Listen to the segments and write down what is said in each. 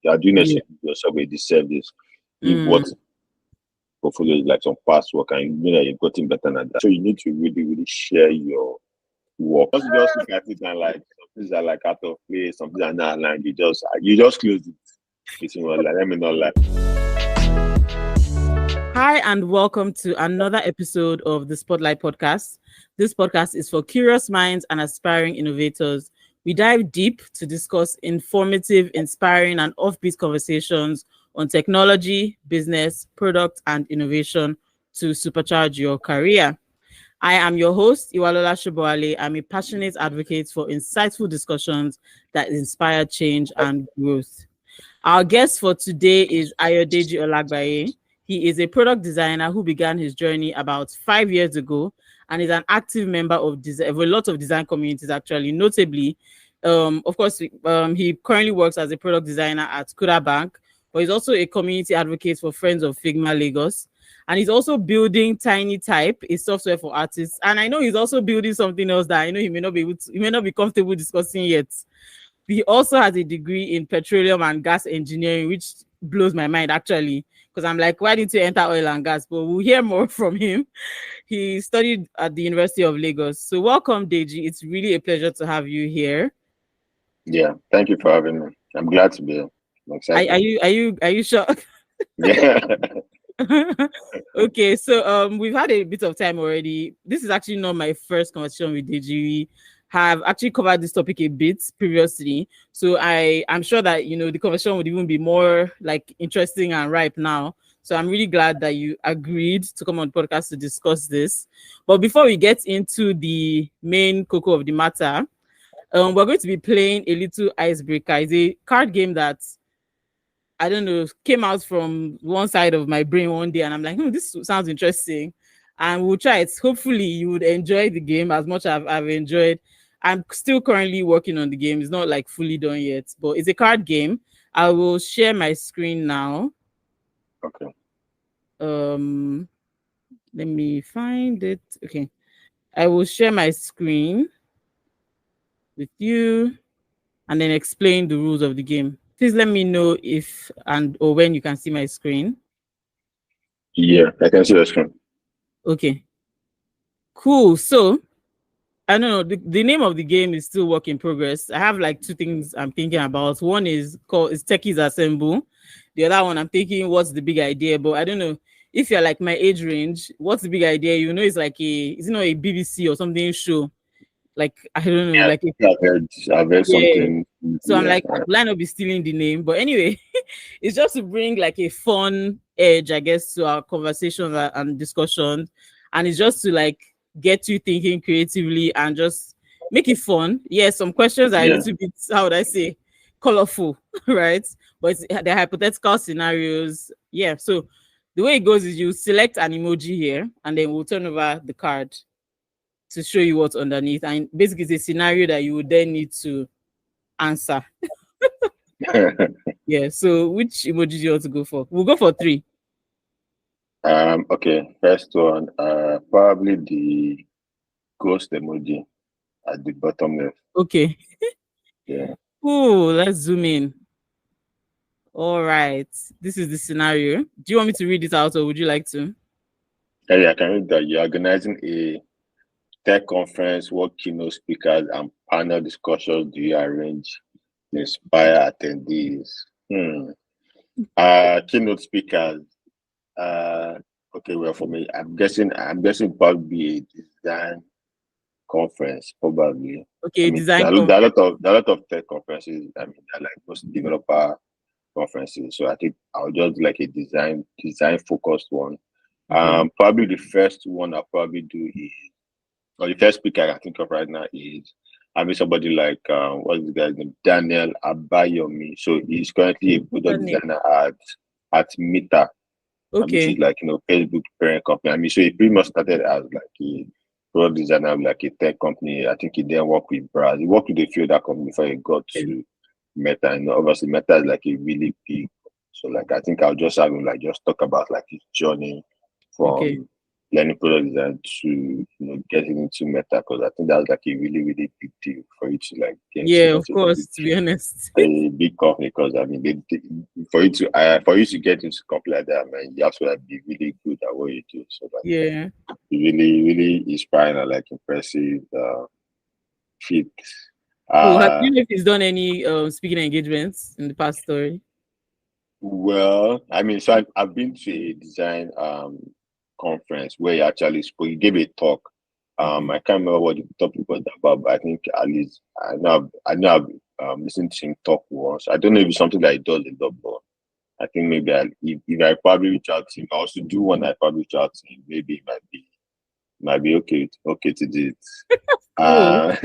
You are doing Yeah. yourself a disservice if Mm. what portfolio is like some past work and you know that you've gotten better than that. So you need to really, really share your work. Just look at it and like some things are like out of place, some things are not aligned. You just close it. It's not like, let me not lie. Hi, and welcome to another episode of the Spotlight Podcast. This podcast is for curious minds and aspiring innovators. We dive deep to discuss informative, inspiring, and offbeat conversations on technology, business, product, and innovation to supercharge your career. I am your host, Iwalola Shoboale. I'm a passionate advocate for insightful discussions that inspire change and growth. Our guest for today is Ayodeji Olagbaiye. He is a product designer who began his journey about 5 years ago and is an active member of a lot of design communities, actually. Notably, of course, he currently works as a product designer at Kuda Bank, but he's also a community advocate for Friends of Figma Lagos. And he's also building Tiny Type, a software for artists. And I know he's also building something else that I know he may not be comfortable discussing yet. He also has a degree in petroleum and gas engineering, which blows my mind actually, because I'm like, why didn't you enter oil and gas? But we'll hear more from him. He studied at the University of Lagos. So welcome, Deji. It's really a pleasure to have you here. Yeah, thank you for having me. I'm glad to be here. I'm Are, excited. are you are you are you sure? Yeah. Okay, so we've had a bit of time already. This is actually not my first conversation with Deji. We have actually covered this topic a bit previously. So I'm sure that the conversation would even be more like interesting and ripe now. So I'm really glad that you agreed to come on podcast to discuss this. But before we get into the main cocoa of the matter, we're going to be playing a little icebreaker. It's a card game that I don't know, came out from one side of my brain one day, and I'm like, this sounds interesting. And we'll try it. Hopefully, you would enjoy the game as much as I've enjoyed. I'm still currently working on the game. It's not like fully done yet, but it's a card game. I will share my screen now. Okay. Um, Let me find it. Okay. I will share my screen with you and then explain the rules of the game. Please let me know if and or when you can see my screen. Yeah, I can see the screen. Okay. Cool. So I don't know. The name of the game is still work in progress. I have like two things I'm thinking about. One is called Techies Assemble. The other one I'm thinking what's the big idea, but I don't know if you're like my age range. What's the big idea? It's like a BBC or something show. Like I don't know, Yeah, like I've heard yeah. something. So I'm Yeah. like, will I not be stealing the name? But anyway, it's just to bring like a fun edge, I guess, to our conversations and discussions. And it's just to like get you thinking creatively and just make it fun. Yes, some questions are a Yeah. little bit, how would I say, colorful, right? But they're hypothetical scenarios. Yeah. So the way it goes is you select an emoji here and then we'll turn over the card to show you what's underneath. And basically, it's a scenario that you would then need to answer. Yeah. So which emoji do you want to go for? We'll go for three. Okay. First one, probably the ghost emoji at the bottom left. Okay. Yeah. Cool. Let's zoom in. All right. This is the scenario. Do you want me to read it out or would you like to? Hey, I can read that you're organizing a tech conference. What keynote speakers and panel discussions do you arrange to inspire attendees? Keynote speakers. Uh, okay. Well, for me, I'm guessing probably a design conference, probably. I Okay, mean, design there are a lot of tech conferences. I mean, they're like most developer conferences. So I think I'll just do like a design focused one. Okay. Probably the first one I'll probably do is, or the first speaker I can think of right now is having somebody like what's the guy's name? Daniel Abayomi. So he's currently a What's that product name? designer at Meta, which is Okay. like Facebook parent company. I mean, so he pretty much started as like a product designer of like a tech company. I think he then worked with Braz. He worked with a few other companies before he got Okay. to Meta. And obviously Meta is like a really big. So like I think I'll just have him like just talk about like his journey Okay. from learning product design to getting into Meta, because I think that's like a really really big deal for you to like get into Yeah, of such course, to be honest. a big company. Because I mean, for you to get into a company like that, man, you have to like be really good at what you do. So like, Yeah. really really inspiring and like impressive feat. Cool. Have Uh, you know if he's done any speaking engagements in the past story? Well, I mean, so I've been to a design conference where he actually spoke. He gave a talk. Okay. I can't remember what the topic was about, but I think at least I know I've listened to him talk once. I don't know if it's something that he does a lot, but I think maybe if I probably reach out to him, I also do one. I probably reach out to him. Maybe it might be okay to do it. Cool. Uh,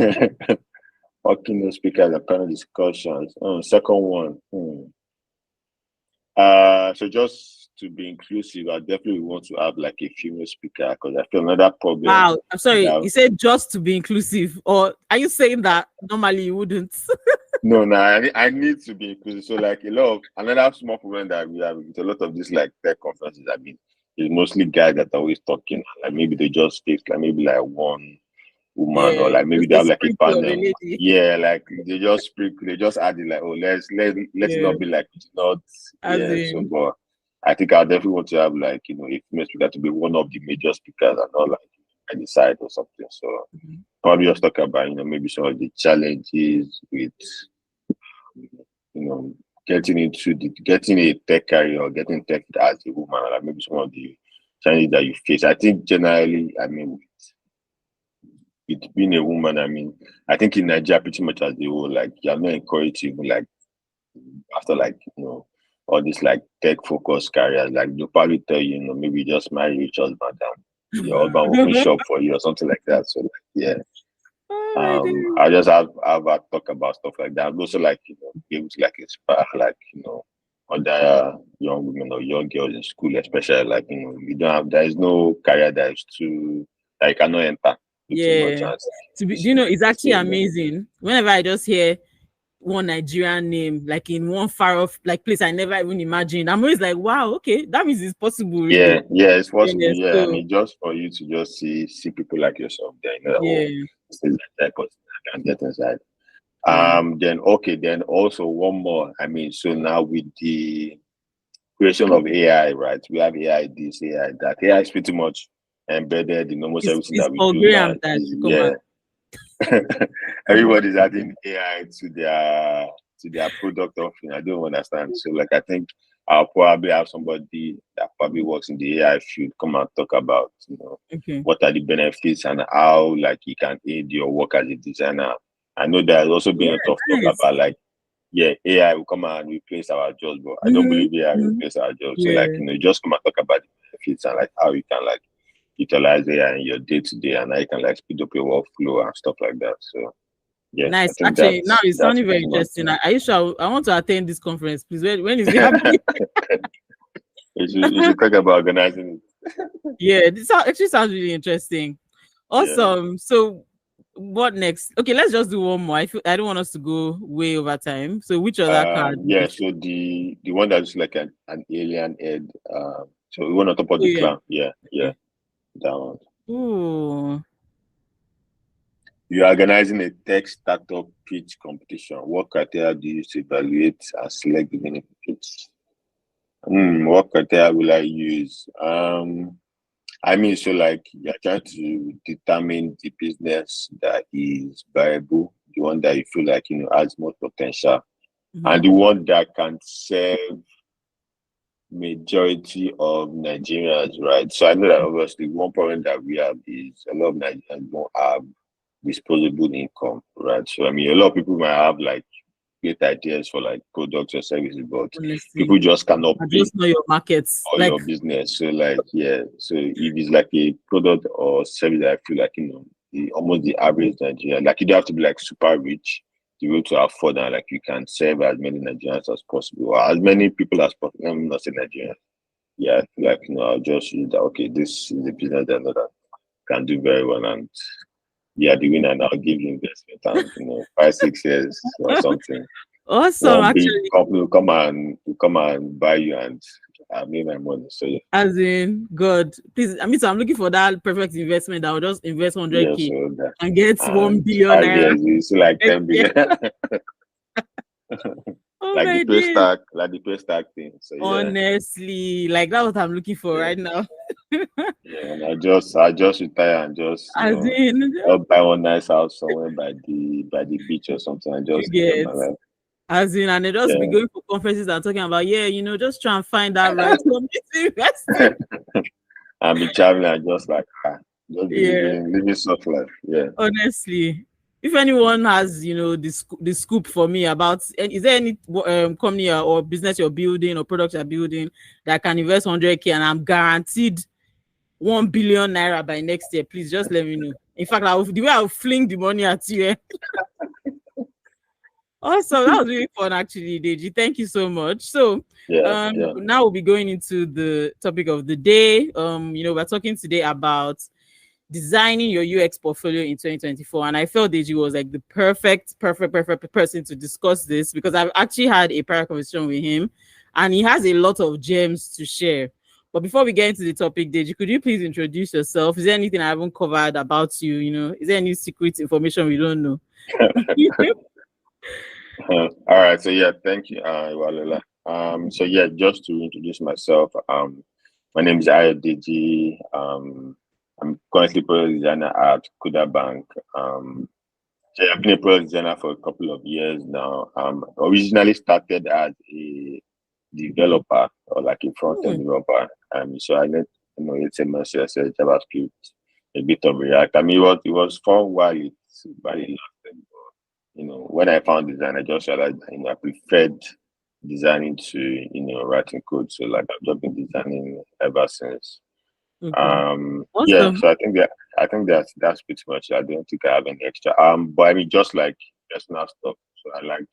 Talking to speakers and panel discussions. Second one. So just to be inclusive, I definitely want to have like a female speaker, because I feel another problem Wow. I'm sorry. that You said just to be inclusive, or are you saying that normally you wouldn't? no, I need to be inclusive. So like a lot of another small problem that we have with a lot of these like tech conferences, I mean, it's mostly guys that are always talking. Like maybe they just fix like maybe like one woman, or Yeah. like maybe Just they a have like a sprinkle of a panel. lady. Yeah, like they just add it like, oh, let's Yeah. not be like it's not. As Yeah, so in, but I think I definitely want to have like a female speaker to be one of the major speakers and not like at the side or something. So probably just talk about maybe some of the challenges with you know getting a tech career or getting tech as a woman, like maybe some of the challenges that you face. I think generally, I mean, with being a woman, I mean, I think in Nigeria, pretty much as a whole, like you're not encouraged to even like after like all these like tech focused careers, like they'll probably tell you, maybe just marry rich husband and your husband will open shop for you or something like that. So like, yeah. oh my I days. just have a talk about stuff like that. And also like, be able to like inspire like, other young women or young girls in school, especially like, you don't have there is no career that is too that you cannot enter too much Yeah. and Do you know it's actually stay alone. amazing. Whenever I just hear one Nigerian name, like in one far off like place I never even imagined, I'm always like, wow, okay, that means it's possible, Yeah, really. yeah, it's possible. Yeah. Yeah, I So mean, just for you to just see people like yourself there, yeah, this is like that person I can get inside. yeah. Then also one more. I mean, so now with the creation of AI, right? We have AI this, AI that. AI is pretty much embedded in almost everything It's that we Paul do now. Graham that should come Yeah, out. everybody's adding AI to their product offering. I don't understand. So like I think I'll probably have somebody that probably works in the AI field come and talk about, Okay. what are the benefits and how like you can aid your work as a designer. I know there's also been Yeah, a lot of talk nice. about like, yeah, AI will come and replace our jobs, but I don't Mm-hmm. believe AI will Mm-hmm. replace our jobs. So like, Yeah. just come and talk about the benefits and like how you can like utilize AI in your day to day and how you can like speed up your workflow and stuff like that. So yeah, I Nice. think Actually, now it's that's sounding very pretty much. interesting. Are you sure I want to attend this conference, please? When is it happening? You should talk about organizing Yeah, this actually sounds really interesting. it. Yeah. Awesome. So what next? Okay, let's just do one more. I don't want us to go way over time. So which other card? Yeah, so the one that's like an alien head, so the one on top of Oh the yeah. clown, yeah, Okay. that one. Ooh. You're organizing a tech startup pitch competition. What criteria do you use to evaluate and select the winning pitch? What criteria will I use? I mean, so like you're trying to determine the business that is viable, the one that you feel like has more potential, Mm-hmm. and the one that can serve majority of Nigerians, right? So I know that obviously one problem that we have is a lot of Nigerians don't have disposable income, right? So I mean, a lot of people might have like great ideas for like products or services, but Honestly. people just cannot I pay just know your markets. for Like your business. So like, yeah. So if it's like a product or service that I feel like, almost the average Nigerian, like you don't have to be like super rich to be able to afford and like you can serve as many Nigerians as possible, or as many people as possible. I'm not saying Nigerian. Yeah, I feel like, I'll just use that. Okay, this is a business that I know that can do very well, and yeah, the winner, and I'll give you investment and 5 6 years or something. awesome, One big actually. company will come and buy you, and I made my money. So yeah. As in, God, please. I mean, so I'm looking for that perfect investment. I will just invest Yeah, 100K so that and get 1 and billion 5 years naira. it's like 10 Yeah. billion. Oh Like the my pay days. stack, like the pay stack thing. So yeah. Honestly, like that's what I'm looking for Yeah. right now. Yeah. And I just retire and just, As in, I'll buy one nice house somewhere by the beach or something and you just enjoy get, my life. as in, and they just be Yeah. going for conferences and talking about, yeah, just try and find that right community investing. And be traveling and just like just be Yeah, living soft life. Yeah. honestly. If anyone has, the scoop for me about, is there any company or business you're building or product you're building that can invest 100K and I'm guaranteed 1 billion naira by next year, please just let me know. In fact, the way I'll fling the money at you. Awesome. That was really fun, actually, Deji. Thank you so much. So, Yeah. Yeah. now we'll be going into the topic of the day. We're talking today about designing your UX portfolio in 2024. And I felt Deji was like the perfect person to discuss this because I've actually had a prior conversation with him and he has a lot of gems to share. But before we get into the topic, Deji, could you please introduce yourself? Is there anything I haven't covered about you? Is there any secret information we don't know? All right. So yeah, thank you, Iwalola. So yeah, just to introduce myself, my name is Ayodeji. I'm currently product designer at Kuda Bank. So I've been a product designer for a couple of years now. Originally started as a developer or like a front-end developer. So I know HTML, CSS, JavaScript, a bit of React. I mean, it was fun while it lasted. When I found design, I just realized that, I preferred designing to, writing code. So like I've just been designing ever since. Okay. Yeah, Awesome. so I think that's pretty much it. I don't think I have any extra. But I mean just like personal stuff. So I like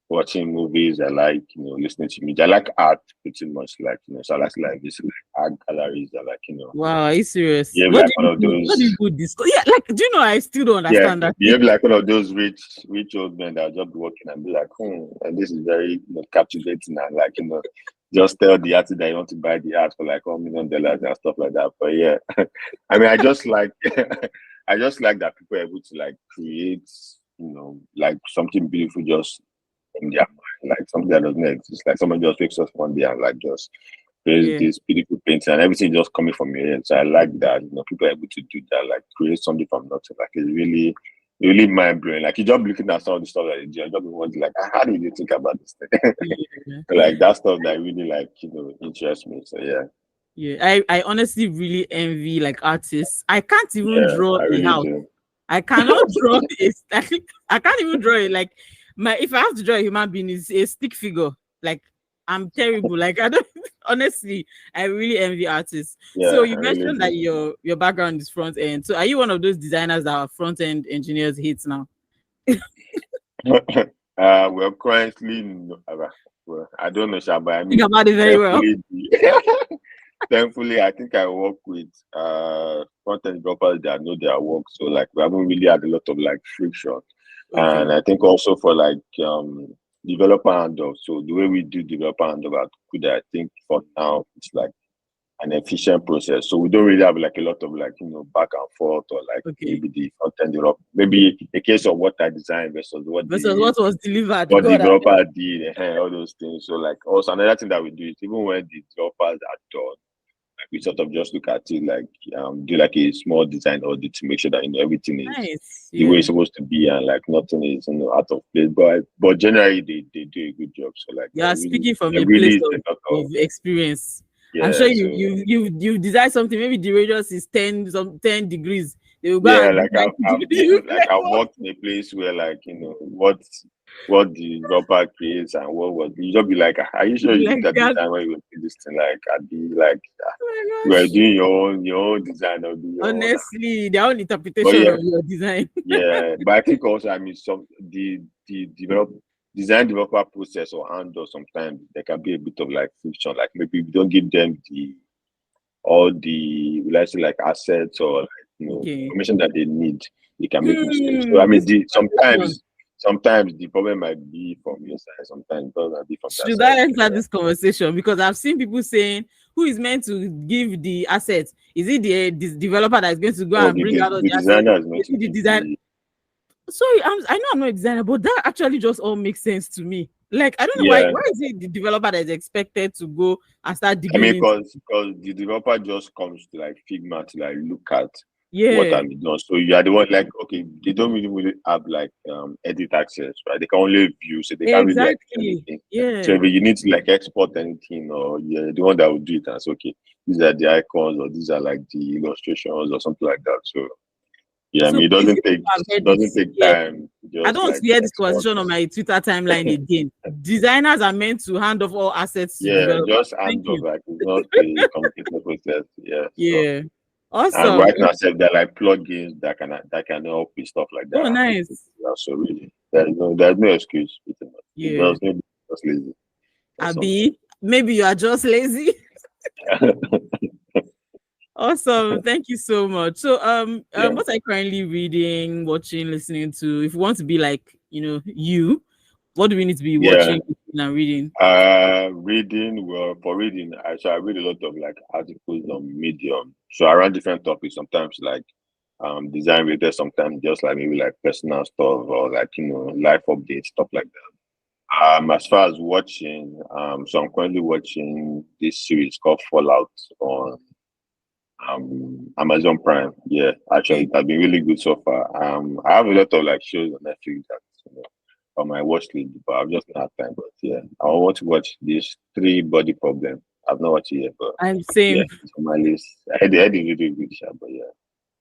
watching movies, I like, listening to music. I like art pretty much like, so I like this like art galleries, I like, Wow, are you serious? yeah, What like do one you of do? What do those. you do this? Yeah, like, do you know? I still don't Yeah, understand that. you have like one of those rich old men that will just be working and be like, and this is very captivating and like, just tell the artist that you want to buy the art for like $1 million and stuff like that. But yeah, I mean, I just like, I just like that people are able to like create, like something beautiful just in their mind, like something that doesn't exist. Like someone just wakes up one day and like just creates Yeah. this beautiful painting and everything just coming from your head. So I like that, people are able to do that, like create something from nothing. Like it's really mind blowing. Like you just looking at some of the stuff that they do, you just be wondering like, how did you think about this thing? Yeah. Like that stuff that really like, interests me. So yeah. Yeah. I honestly really envy like artists. I can't even Yeah, draw I a really house. do. I cannot draw a I can't even draw it. Like if I have to draw a human being, it's a stick figure. Like I'm terrible. Like I don't honestly, I really envy artists. So Yeah, you I really mentioned that do. your background is front end. So are you one of those designers that are front end engineers hits now? Well, currently, well, I don't know, Sha, but I Think mean, about it very well. thankfully, thankfully, I think I work with front-end developers that know their work. So, like, we haven't really had a lot of like friction. Okay. And I think also for like developer handoff. So the way we do developer handoff at Kuda, I think for now it's like an efficient process. So we don't really have like a lot of like, back and forth or like Okay. maybe the front end develop maybe a case of what I designed versus Versus what was delivered. what the God, I beg. developer did, all those things. So like also another thing that we do is even when the developers are done, like we sort of just look at it like do like a small design audit to make sure that everything is Nice. the way Yeah. it's supposed to be and like nothing is out of place. But generally they do a good job. So like You are speaking from there a place really is a lot of of experience. I'm sure yeah. you So you designed something. Maybe the radius is 10 degrees. They will go yeah, and like design I've it. been like I've worked in a place where like what the developer creates and what was you just be like, are you sure you Like looked at the God, design when you were doing this thing? Like I'd be like oh you my are gosh. doing your own design or do your own. Honestly, their own But interpretation yeah, of your design. yeah. But I think also I mean some the design developer process or handle sometimes there can be a bit of like friction. Like maybe we don't give them the all the let's say like assets or like Okay. information that they need, they can make mistakes. So I mean This conversation. sometimes the problem might be from your side, sometimes it doesn't be from that Should side. I enter this conversation? Because I've seen people saying, who is meant to give the assets? Is it the developer that is going to go No, and bring out all the the assets? designer is meant Is to it the give design? the Sorry, I know I'm not a designer, but that actually just all makes sense to me. Like, I don't know why. yeah. Why is it the developer that is expected to go and start I digging mean, into? because the developer just comes to like Figma to like look at what Yeah, I'm doing. So you are the one like okay, they don't really have like edit access, right? They can only view, so they can't really edit exactly. anything. So Yeah. if you need to like export anything, or yeah, the one that will do it, and say okay, these are the icons, or these are like the illustrations, or something like that. So yeah, I So mean, please, if you have it heard doesn't this, take yeah, time. I Just don't want like to hear this export. conversation on my Twitter timeline again. Designers are meant to hand off all assets to Yeah, developers. just Thank hand off you. like it's not a complicated process. Yeah, so. Yeah. And Awesome. right now, said there are like plugins that can help with stuff like Oh, that. nice. So really, there's no excuse. It Yeah. just maybe just lazy or something. Abby, maybe you are just lazy. Awesome. Thank you so much. So, Yeah, what are you currently reading, watching, listening to? If you want to be like, you, what do we need to be yeah. watching and reading? Reading. Well, for reading, I read a lot of like articles on Medium. So around different topics. Sometimes like design related. Sometimes just like maybe like personal stuff or like life updates stuff like that. As far as watching, so I'm currently watching this series called Fallout on Amazon Prime. Yeah, actually, Okay. it has been really good so far. I have a lot of like shows on Netflix that on my watch list, but I've just not had time. But yeah, I want to watch this Three Body Problem. I've not watched it yet, but I'm yeah, same. it's on my list. I did really good, but yeah.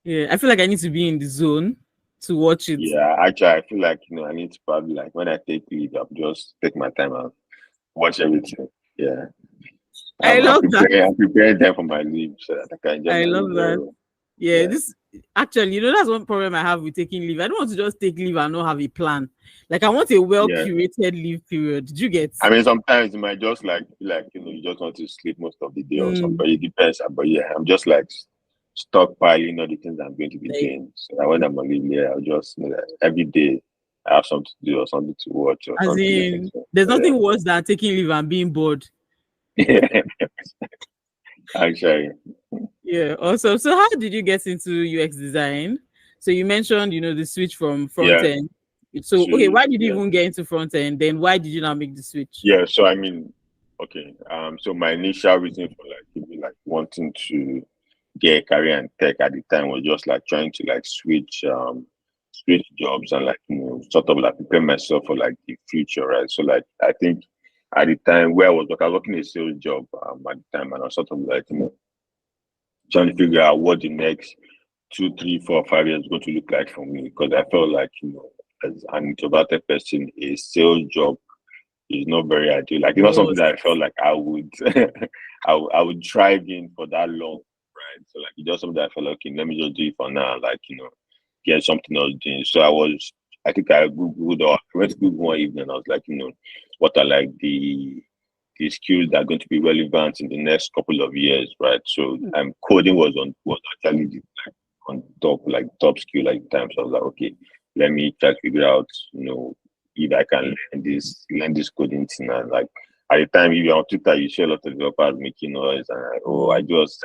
Yeah, I feel like I need to be in the zone to watch it. Yeah, actually, I feel like I need to probably like when I take leave, I'll just take my time and watch everything. Yeah. I I'm love that. preparing time for my leave so that I can enjoy I my leave love very that. well. Yeah, Yeah. this actually, that's one problem I have with taking leave. I don't want to just take leave and not have a plan. Like I want a well Yeah. curated leave period. Did you get? I mean sometimes you might just like feel like you just want to sleep most of the day or Mm, something. It depends. But yeah, I'm just like stockpiling all the things I'm going to be like, doing. So that when I'm on leave, yeah, I'll just that every day I have something to do or something to watch or as something to listen in, to. there's So, yeah. nothing worse than taking leave and being bored. Yeah. Actually. Yeah, awesome. So, how did you get into UX design? So, you mentioned, the switch from front Yeah. end. So, okay, To why did you yeah. even get into front end? Then, why did you now make the switch? Yeah, so I mean, okay. So my initial reason for like maybe like wanting to get a career in tech at the time was just like trying to like switch jobs and like sort of like prepare myself for like the future, right? So like I think at the time where I was working a sales job at the time, and I was sort of like trying to figure out what the next 2, 3, 4, 5 years is going to look like for me because I felt like as an introverted person, a sales job is not very ideal. Like it's not something Was that I felt like I would I would thrive in for that long, right? So like it's just something that I felt like, okay, let me just do it for now, like get something else doing. So I think I googled or I went to Google one evening and I was like, what are like the skills that are going to be relevant in the next couple of years, right? So coding was actually on top skill like time. So I was like, okay, let me try to figure out, if I can learn this coding thing. And like at the time, if you're on Twitter, you see a lot of developers making noise and like, oh, I just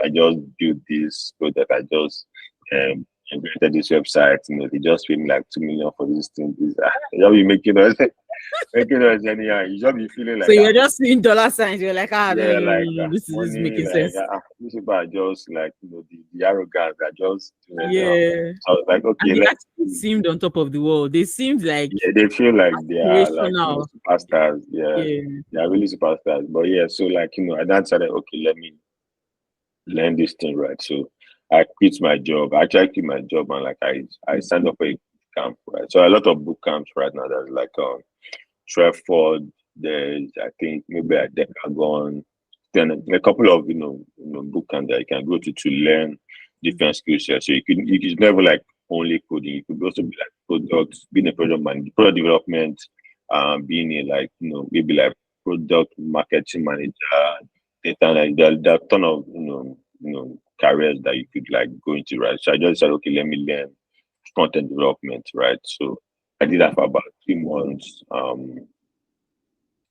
built this product, I just created this website, they just paid me like 2 million for this thing. You'll be making noise, making noise anyhow. You just be feeling so like you're just seeing dollar signs. You're like, no, yeah, no, no, like no, no, this is money, making like sense. these people are just like the arrogance that just Yeah. so I was like, And okay, they let's actually seemed on top of the world. They seemed like yeah, they feel like they are like aspirational. superstars. Yeah, Yeah. they are really superstars. But yeah, so like I then decided, okay, let me learn this thing, right? So I quit my job. I actually quit my job and like I signed up for a camp, right? So a lot of boot camps right now. There's like Treford. There's I think maybe a Decagon. Then a couple of boot camps that you can go to learn different skill sets. So you could never like only coding. You could also be like being a product man, product development, being a like maybe like product marketing manager, data analyst. There are a ton of careers that you could like go into, right? So I just said, okay, let me learn front end development, right? So I did that for about 2 months.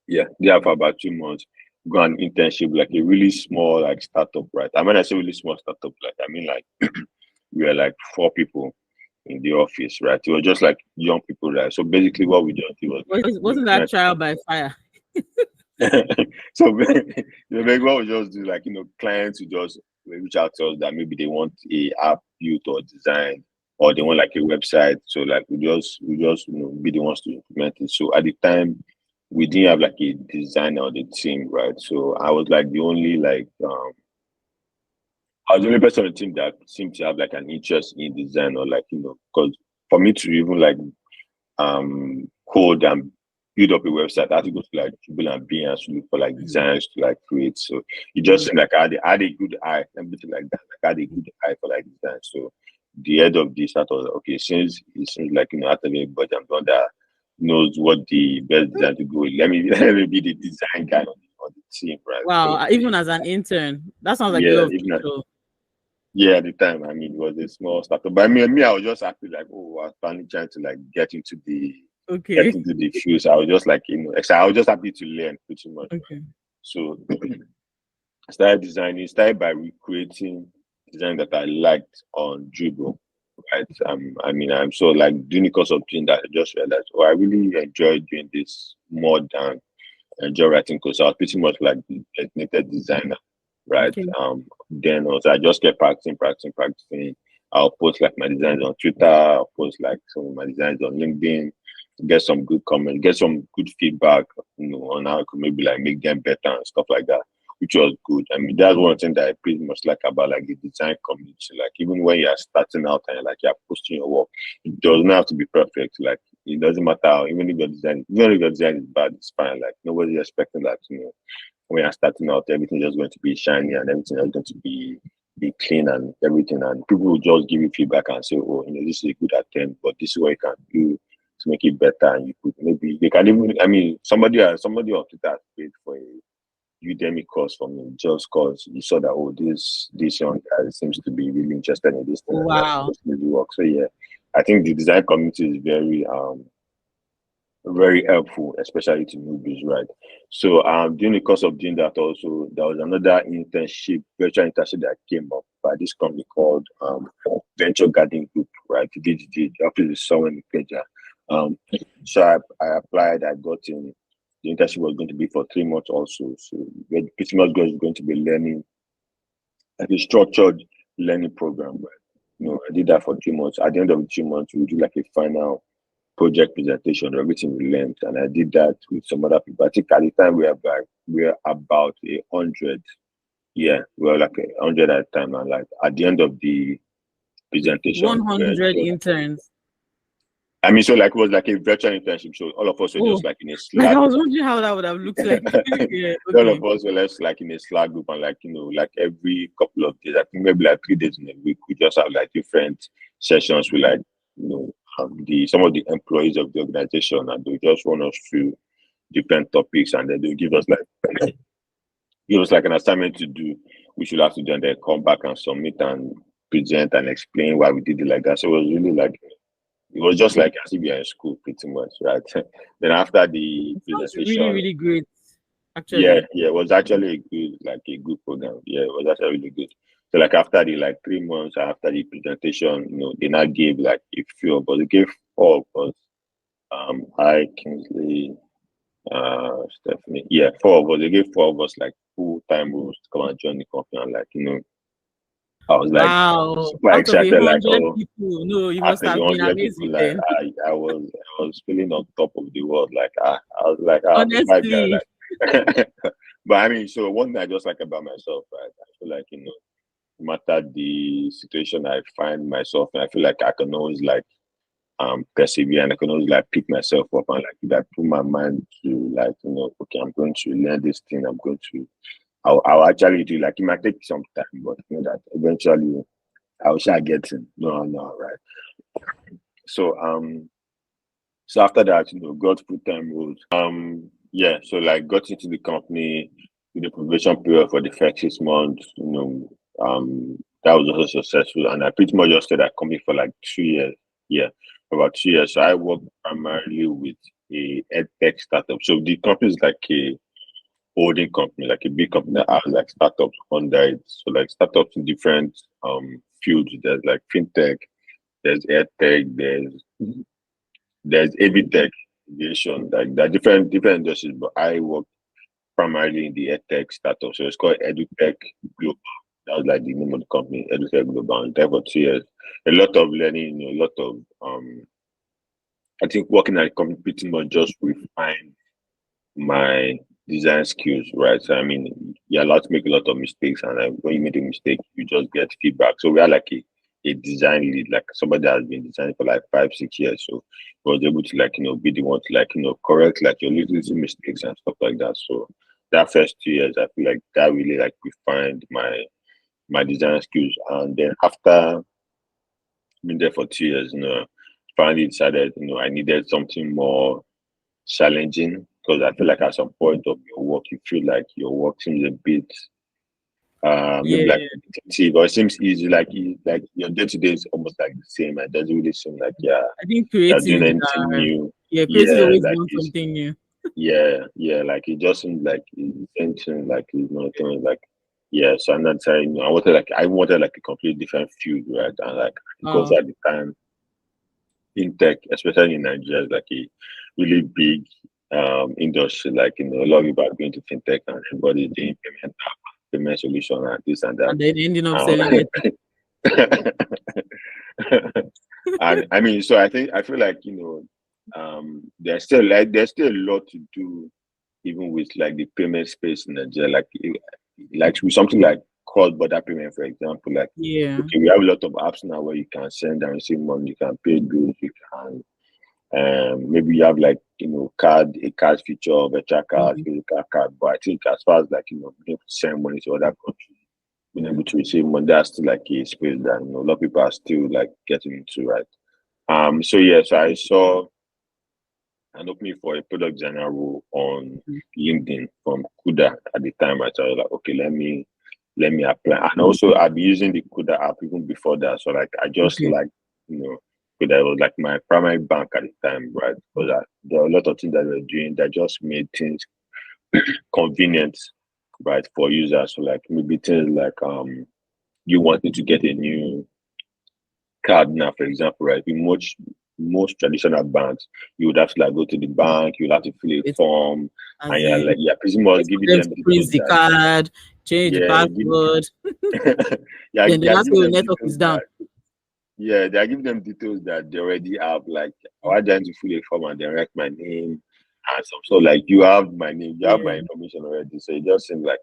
Yeah, did that for about 2 months. Go on internship, like a really small like startup, right? I mean, I say really small startup, like I mean, like we were like 4 people in the office, right? It was just like young people, right? So basically, what we just did was Wasn't that trial by fire? so maybe what we just do, like clients who just reach out to us that maybe they want a app built or designed, or they want like a website. So like we just be the ones to implement it. So at the time, we didn't have like a designer on the team, right? So I was like the only like I was the only person on the team that seemed to have like an interest in design, or like because for me to even like code and build up a website, I had to go to like Google and Bing and to look for like designs to like create. So it just seemed like I had a good eye, everything like that. Like I had a good eye for like design. So the head of this, I thought, okay, since it seems like after everybody I'm done that knows what the best design to go with, let me let me be the design guy on the team, right? So Wow, even as an intern, that sounds like a yeah, lot of pressure. yeah, at the time, I mean, it was a small startup. But I was just happy, like, oh, I was finally trying to like get Okay. into the field. So I was just like, I was just happy to learn pretty much. Okay. So I started designing, started by recreating design that I liked on Dribble. Right. I mean, I'm so like doing the course of doing that, I just realized, oh, I really enjoy doing this more than enjoy writing code. So I was pretty much like the designated designer, right? Okay. Then also I just kept practicing. I'll post like my designs on Twitter. I'll post like some of my designs on LinkedIn. Get some good comments, get some good feedback, on how I could maybe like make them better and stuff like that, which was good. I mean, that's one thing that I pretty much like about like the design community. Like even when you're starting out and like you're posting your work, it doesn't have to be perfect. Like it doesn't matter how, even if your design is bad, it's fine. Like nobody's expecting that, when you're starting out, everything's just going to be shiny and everything is going to be clean and everything. And people will just give you feedback and say, oh, this is a good attempt, but this is what you can do to make it better. And you could maybe they can even, I mean, somebody on Twitter has paid for a Udemy course for me just because he saw that, oh, this young guy seems to be really interested in this thing and that's Wow. supposed to really work. So yeah, I think the design community is very helpful, especially to newbies, right? So during the course of doing that also, there was another virtual internship that came up by this company called Venture Garden Group, right? Deji, the office is somewhere in Kenya. So I applied, I got in. The internship was going to be for 3 months also. So pretty much going to be learning like a structured learning program, right? I did that for 3 months. At the end of the 3 months, we do like a final project presentation, everything we learned, and I did that with some other people. I think at the time we were about 100. Yeah, we were like 100 at the time, and like at the end of the presentation, 100 interns. I mean, so like it was like a virtual internship. So all of us were Oh, just like in a like I Slack. was wondering how that would have looked like. Yeah, All okay. of us were just like in a Slack group, and like like every couple of days, I think maybe like 3 days in a week, we just have like different sessions with like the some of the employees of the organization, and they just run us through different topics, and then they'll give us like an assignment to do, which we'll have to do, and then come back and submit and present and explain why we did it like that. So it was really like it was just like as if you're in school, pretty much, right? Then after the It sounds really, presentation, really great, yeah, actually. yeah, it was actually a good program. Yeah, it was actually really good. So like after the like 3 months after the presentation, they now gave like a few of us. They gave 4 of us. I Kingsley, Stephanie. Yeah, 4 of us. They gave 4 of us like full time roles to come and join the company. And like I was like Wow. super Out of a excited. Like, hundred oh, people. No, you must after the have been 100 people, amazing like then. I was feeling on top of the world. Like I was like, my God, Honestly. like. But I mean, so one thing I just like about myself, right? I feel like no matter the situation I find myself in, I feel like I can always like persevere, and I can always like pick myself up and like if I put my mind to like okay, I'm going to learn this thing. I'll actually do, like it might take some time, but that eventually I shall get in. No, right. So after that, got full time roles. Yeah, so like got into the company with the probation period for the first 6 months. That was also successful, and I pretty much just stayed at company for like 2 years. Yeah, about 2 years. So I work primarily with a edtech startup. So the company is like a holding company, like a big company that has like startups under it. So like startups in different fields. There's like fintech, there's edtech, there's AV tech, aviation, like there are different industries, but I work primarily in the edtech startup. So it's called EduTech Global. That was like the name of the company, EduTech Global. And there for 2 years. A lot of learning, a lot of I think working at a company pretty much just refined my design skills, right? So I mean, you're allowed to make a lot of mistakes, and like, when you make a mistake, you just get feedback. So we are like a design lead, like somebody that has been designing for like 5, 6 years. So was able to like be the one to like correct like your little mistakes and stuff like that. So that first 2 years, I feel like that really like refined my design skills, and then after being there for 2 years, finally decided I needed something more challenging because I feel like at some point of your work, you feel like your work seems a bit maybe like Yeah. repetitive or it seems easy, like your day to day is almost like the same. It doesn't really seem like I think you're doing creatives anything are, new. yeah, creatives Yeah, always like want it's something new. like it just seems like it's the same thing, like it's not doing like so I'm not saying I wanted like a completely different field, right? And like because Oh, at the time fintech, especially in Nigeria, is like a really big industry. Like a lot of people are going to fintech and everybody's doing payment solution and this and that. and then ending up Um, selling it. and I mean, so I feel like there's still a lot to do even with like the payment space in Nigeria. Like with something like cross-border payment, for example. Like Yeah. okay, we have a lot of apps now where you can send and receive money, you can pay bills, you can maybe you have like a card feature, virtual card, Mhm. physical card. But I think as far as like being able to send money to other countries, being able to receive money, that's still like a space that a lot of people are still like getting into, right? So yeah, so I saw an opening for a product designer role on LinkedIn from Kuda at the time. I thought like, okay, let me apply. And also I've been using the Kuda app even before that. So like I just Okay. like Kuda. It was like my primary bank at the time, right? Because there are a lot of things that we're doing that just made things convenient, right, for users. So like maybe things like you wanted to get a new card now, for example, right? In most traditional banks, you would have to like go to the bank, you would have to fill a It's form, as and in you're pretty much wait for giving them them to freeze details the that card, change the yeah, you give password. Then the you're last giving day them network details is down. that they're giving them details that they already have. Like Mm. I want them to fill a form and they write my name and some so like you have my name, you have my Yeah. information already. So it just seems like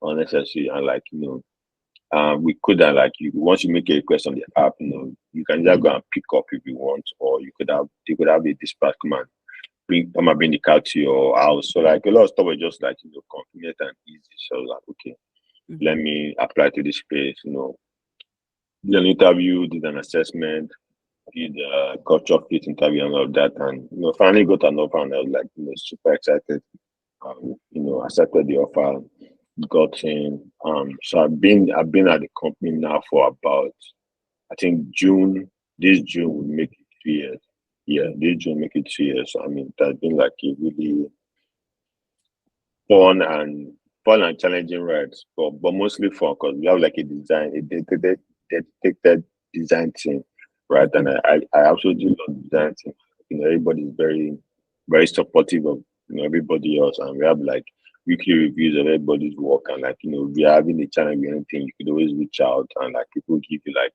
unnecessary and like we could have like you once you make a request on the app, you can just go and pick up if you want, or you could have a dispatch command bring the car to your house. So like a lot of stuff was just like convenient and easy. So I was like, okay, let Mhm. me apply to this space, did an interview, did an assessment, did a culture fit interview and all of that, and finally got an offer, and I was like, super excited. Accepted the offer, got in. So I've been at the company now for about I think June. This June will make it 2 years. Yeah, this June make it 2 years. So, I mean, it has been like a really fun and challenging ride, but mostly fun because we have like a dedicated design team, right? Okay. And I absolutely love design team. Everybody's very very supportive of everybody else, and we have like weekly reviews of everybody's work, and like if you're having a challenge with anything, you could always reach out, and like people give you like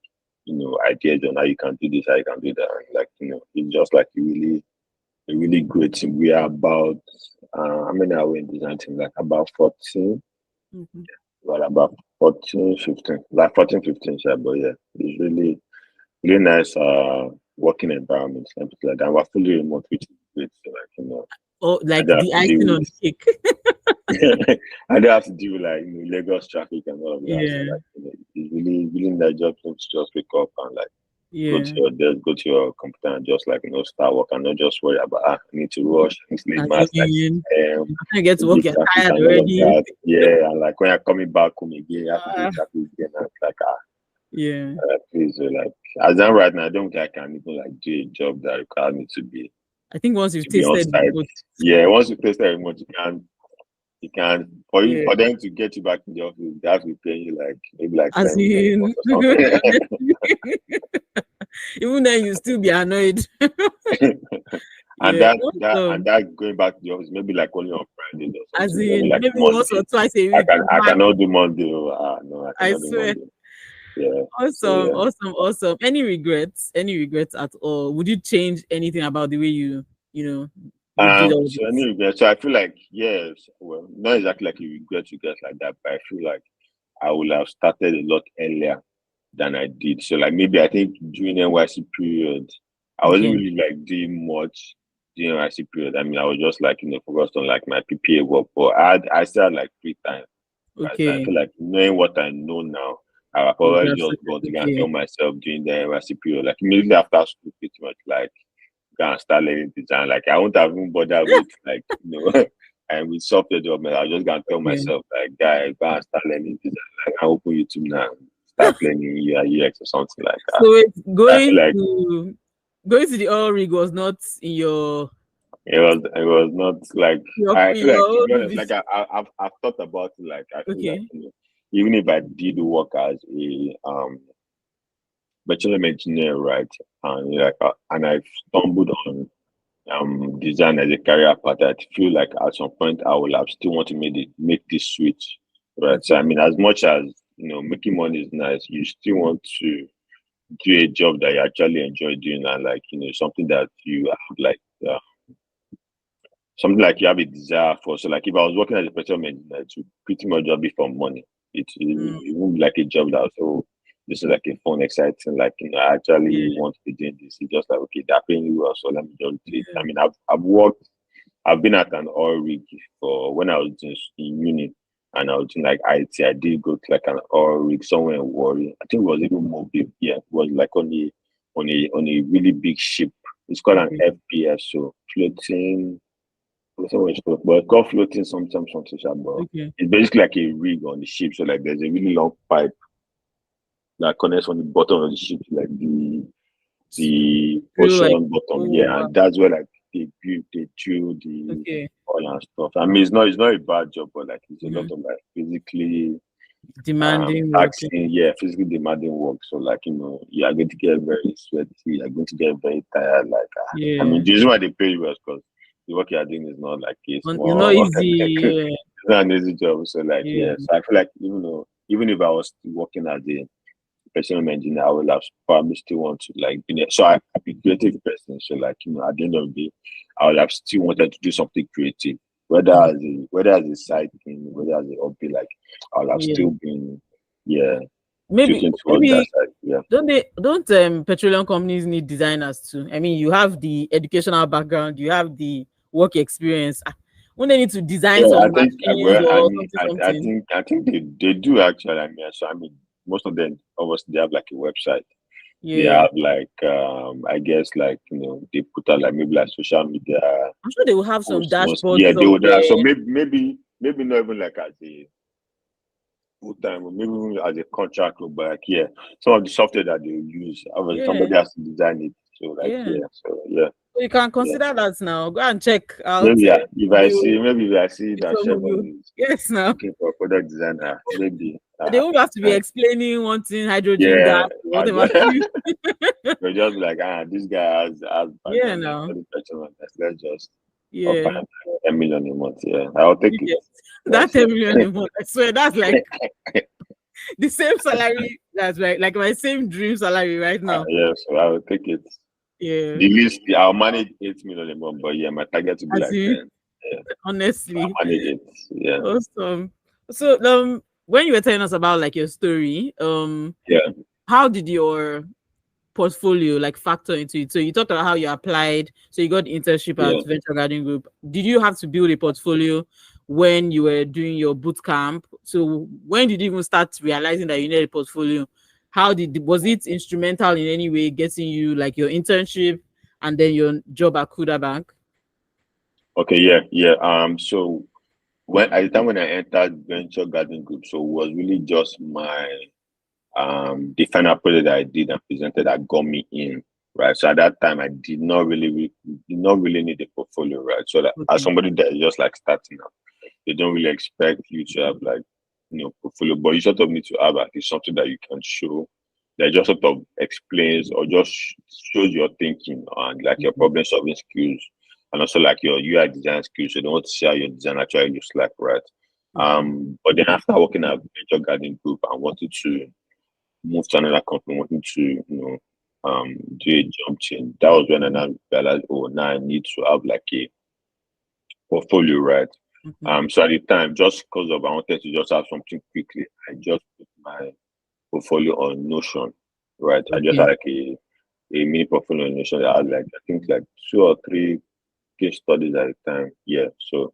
ideas on how you can do this, how you can do that, and like it's just like a really great team. We are about how many are we in design team? Like about 14. Mhm. Well, about 14, 15. Like 14, 15, yeah, but yeah, it's really nice working environment and stuff like that. And we're fully remote, which is great. So like, Oh, I like don't have the to deal icing on with the cake. I don't have to deal with like Lagos traffic and all of that. So Yeah. like it's really nice job to just wake up and like go to Yeah. your desk, go to your computer and just like start work and not just worry about I need to rush, I need to leave As mass like in, 6 a.m. I get to work, Big you're traffic tired and all of already. that. Yeah, and like when you're coming back home again, you have to do Uh, traffic again. And it's like Yeah. Please, so like as I'm right now, I don't think I can even like do a job that requires me I think once you've to be on tasted site. remote, Yeah, once you taste that remote, you can for you yeah. for them to get you back in the office, they have to pay you like maybe like As 10 million a month in, or something. even then you still be annoyed. And Yeah. and Awesome. that going back to the office maybe like only on Fridays or As something, maybe in, like maybe once or Monday. twice a week. I Max. cannot do Monday. Oh, no, I I cannot do swear. Monday. Yeah. So Awesome, yeah. awesome, awesome. Any regrets? Any regrets at all? Would you change anything about the way you did all So this? anyway, so I feel like yes, well, not exactly like you regret like that, but I feel like I would have started a lot earlier than I did. So like maybe I think during NYC period, I wasn't Okay, really like doing much during NYC period. I mean, I was just like focused on like my PPA work, but I still had like free time. Right? So I okay, feel like knowing what I know now, I've you always have just such gone to go and okay, tell myself during the NYC period, like immediately after school, pretty much like go and start learning design. Like I won't have even bothered with like and with software development, I just gonna tell okay. myself like, guy, go and start learning design. Like I open YouTube now, start learning UI UX or something like that. So it's I feel like going to the oil rig was not in it was not like I in feel like your to be own honest, like I've thought about it. Like I feel like okay, even if I did work as a bachelor engineer, right, and I stumbled on design as a career path, I feel like at some point I will have still want to make this switch. Right. So I okay, mean as much as making money is nice, you still want to do a job that you actually enjoy doing and like, something that you have like something like you have a desire for. So like if I was working as a petrol engineer, it would pretty much just be for money. mm, It won't be like a job that so this is like a fun, exciting, like I actually yeah, want to be doing this. It's just like okay, they're paying you well, so let me just do it. I yeah, mean I've been at an oil rig for when I was in uni and I was in like IT. I did go to like an oil rig somewhere in Warri. I think it was even more big. Yeah, it was like on a really big ship. It's called an okay, FPS, so floating. But it's called floating something, but okay, it's basically like a rig on the ship. So like there's a really long pipe that connects from the bottom of the ship to like the feel like ocean bottom. oh Yeah, wow, and that's where like they drill the okay, oil and stuff. I mean, it's not a bad job, but like it's a lot mhm. of like physically Demanding working, taxing, yeah, physically demanding work. So like you are going to get very sweaty. You're going to get very tired. Like I yeah. mean, the reason why they pay you is because the work you are doing is not like a It's not small like easy. it's not an easy job. So like Yeah, yeah, so I feel like even if I was still working as a personal engineer, I will have probably still want to like so I'm a creative person. So like at the end of the day, I would have still wanted to do something creative, yeah. whether as a side thing, whether as a hobby. Like I would have Yeah. still been yeah Maybe tilting towards that maybe side. Yeah. don't petroleum companies need designers too? I mean, you have the educational background, you have the work experience. Wouldn't they need to design Yeah, I some think machines well, I or mean, something something? I think they do actually. I mean, so I mean, most of them obviously they have like a website. They Yeah. have like I guess like they put out like maybe like social media I'm sure they will have some posts. dashboards Yeah, they would have. So somewhere. maybe not even like as a full time, or maybe even as a contract, but like yeah, some of the software that they use, obviously Yeah, somebody has to design it. So like yeah. yeah, so yeah, So you can yeah. consider that now. Go and check out Maybe yeah, you maybe if I see that some of Chevron you. is Yes, now. looking for a product designer, maybe They won't have to be I, explaining one thing, hydrogen gas, yeah, or I whatever. just, they'll just be like, this guy has Yeah, background in now. all the petrol. Let's just offer Yeah. him 10 million a month. Yeah, I'll take You it. get that That's 10 it. million a month. I swear that's like the same salary. That's right. Like my same dream salary right now. Yeah, so I'll take it. Yeah. The least I'll manage 8 million a month, but yeah, my target to be As like in, 10. Yeah, honestly. I'll manage it. Yeah, Awesome. So when you were telling us about like your story, yeah, how did your portfolio like factor into it? So you talked about how you applied, so you got the internship yeah. at Venture Garden Group. Did you have to build a portfolio when you were doing your boot camp? So when did you even start realizing that you needed a portfolio? Was it instrumental in any way getting you like your internship and then your job at Kuda Bank? Okay, yeah, yeah. So when at the time when I entered Venture Garden Group, so it was really just my the final project that I did and presented that got me in, right? So at that time, I did not really need a portfolio, right? So that as Okay. somebody that is just like starting out, they don't really expect you to have like portfolio, but you sort of need to have at least something that you can show that just sort of explains or just shows your thinking and like your Mhm. problem solving skills and also like your UI design skills. So they want to see how your design actually looks like, right? Okay. But then after working at Venture Garden Group, I wanted to move to another company, wanting to, do a jump change. That was when I now realized, oh, now I need to have like a portfolio, right? Okay. So at the time, just because of I wanted to just have something quickly, I just put my portfolio on Notion, right? I just had Okay. like a mini portfolio on Notion that had like I think like 2 or 3 case studies at the time. Yeah. So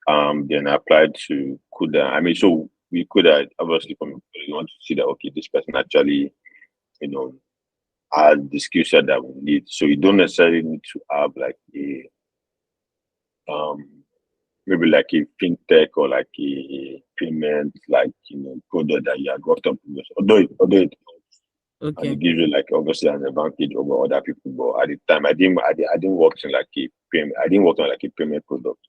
then I applied to Kuda. I mean, so we Kuda obviously from you want to see that okay, this person actually, you know, has the skill set that we need. So you don't necessarily need to have like a um maybe like a fintech or like a payment like product that you have worked on previously. Although it and it Okay. gives you like obviously an advantage over other people. But at the time, I didn't work in like a payment. I didn't work on like a payment product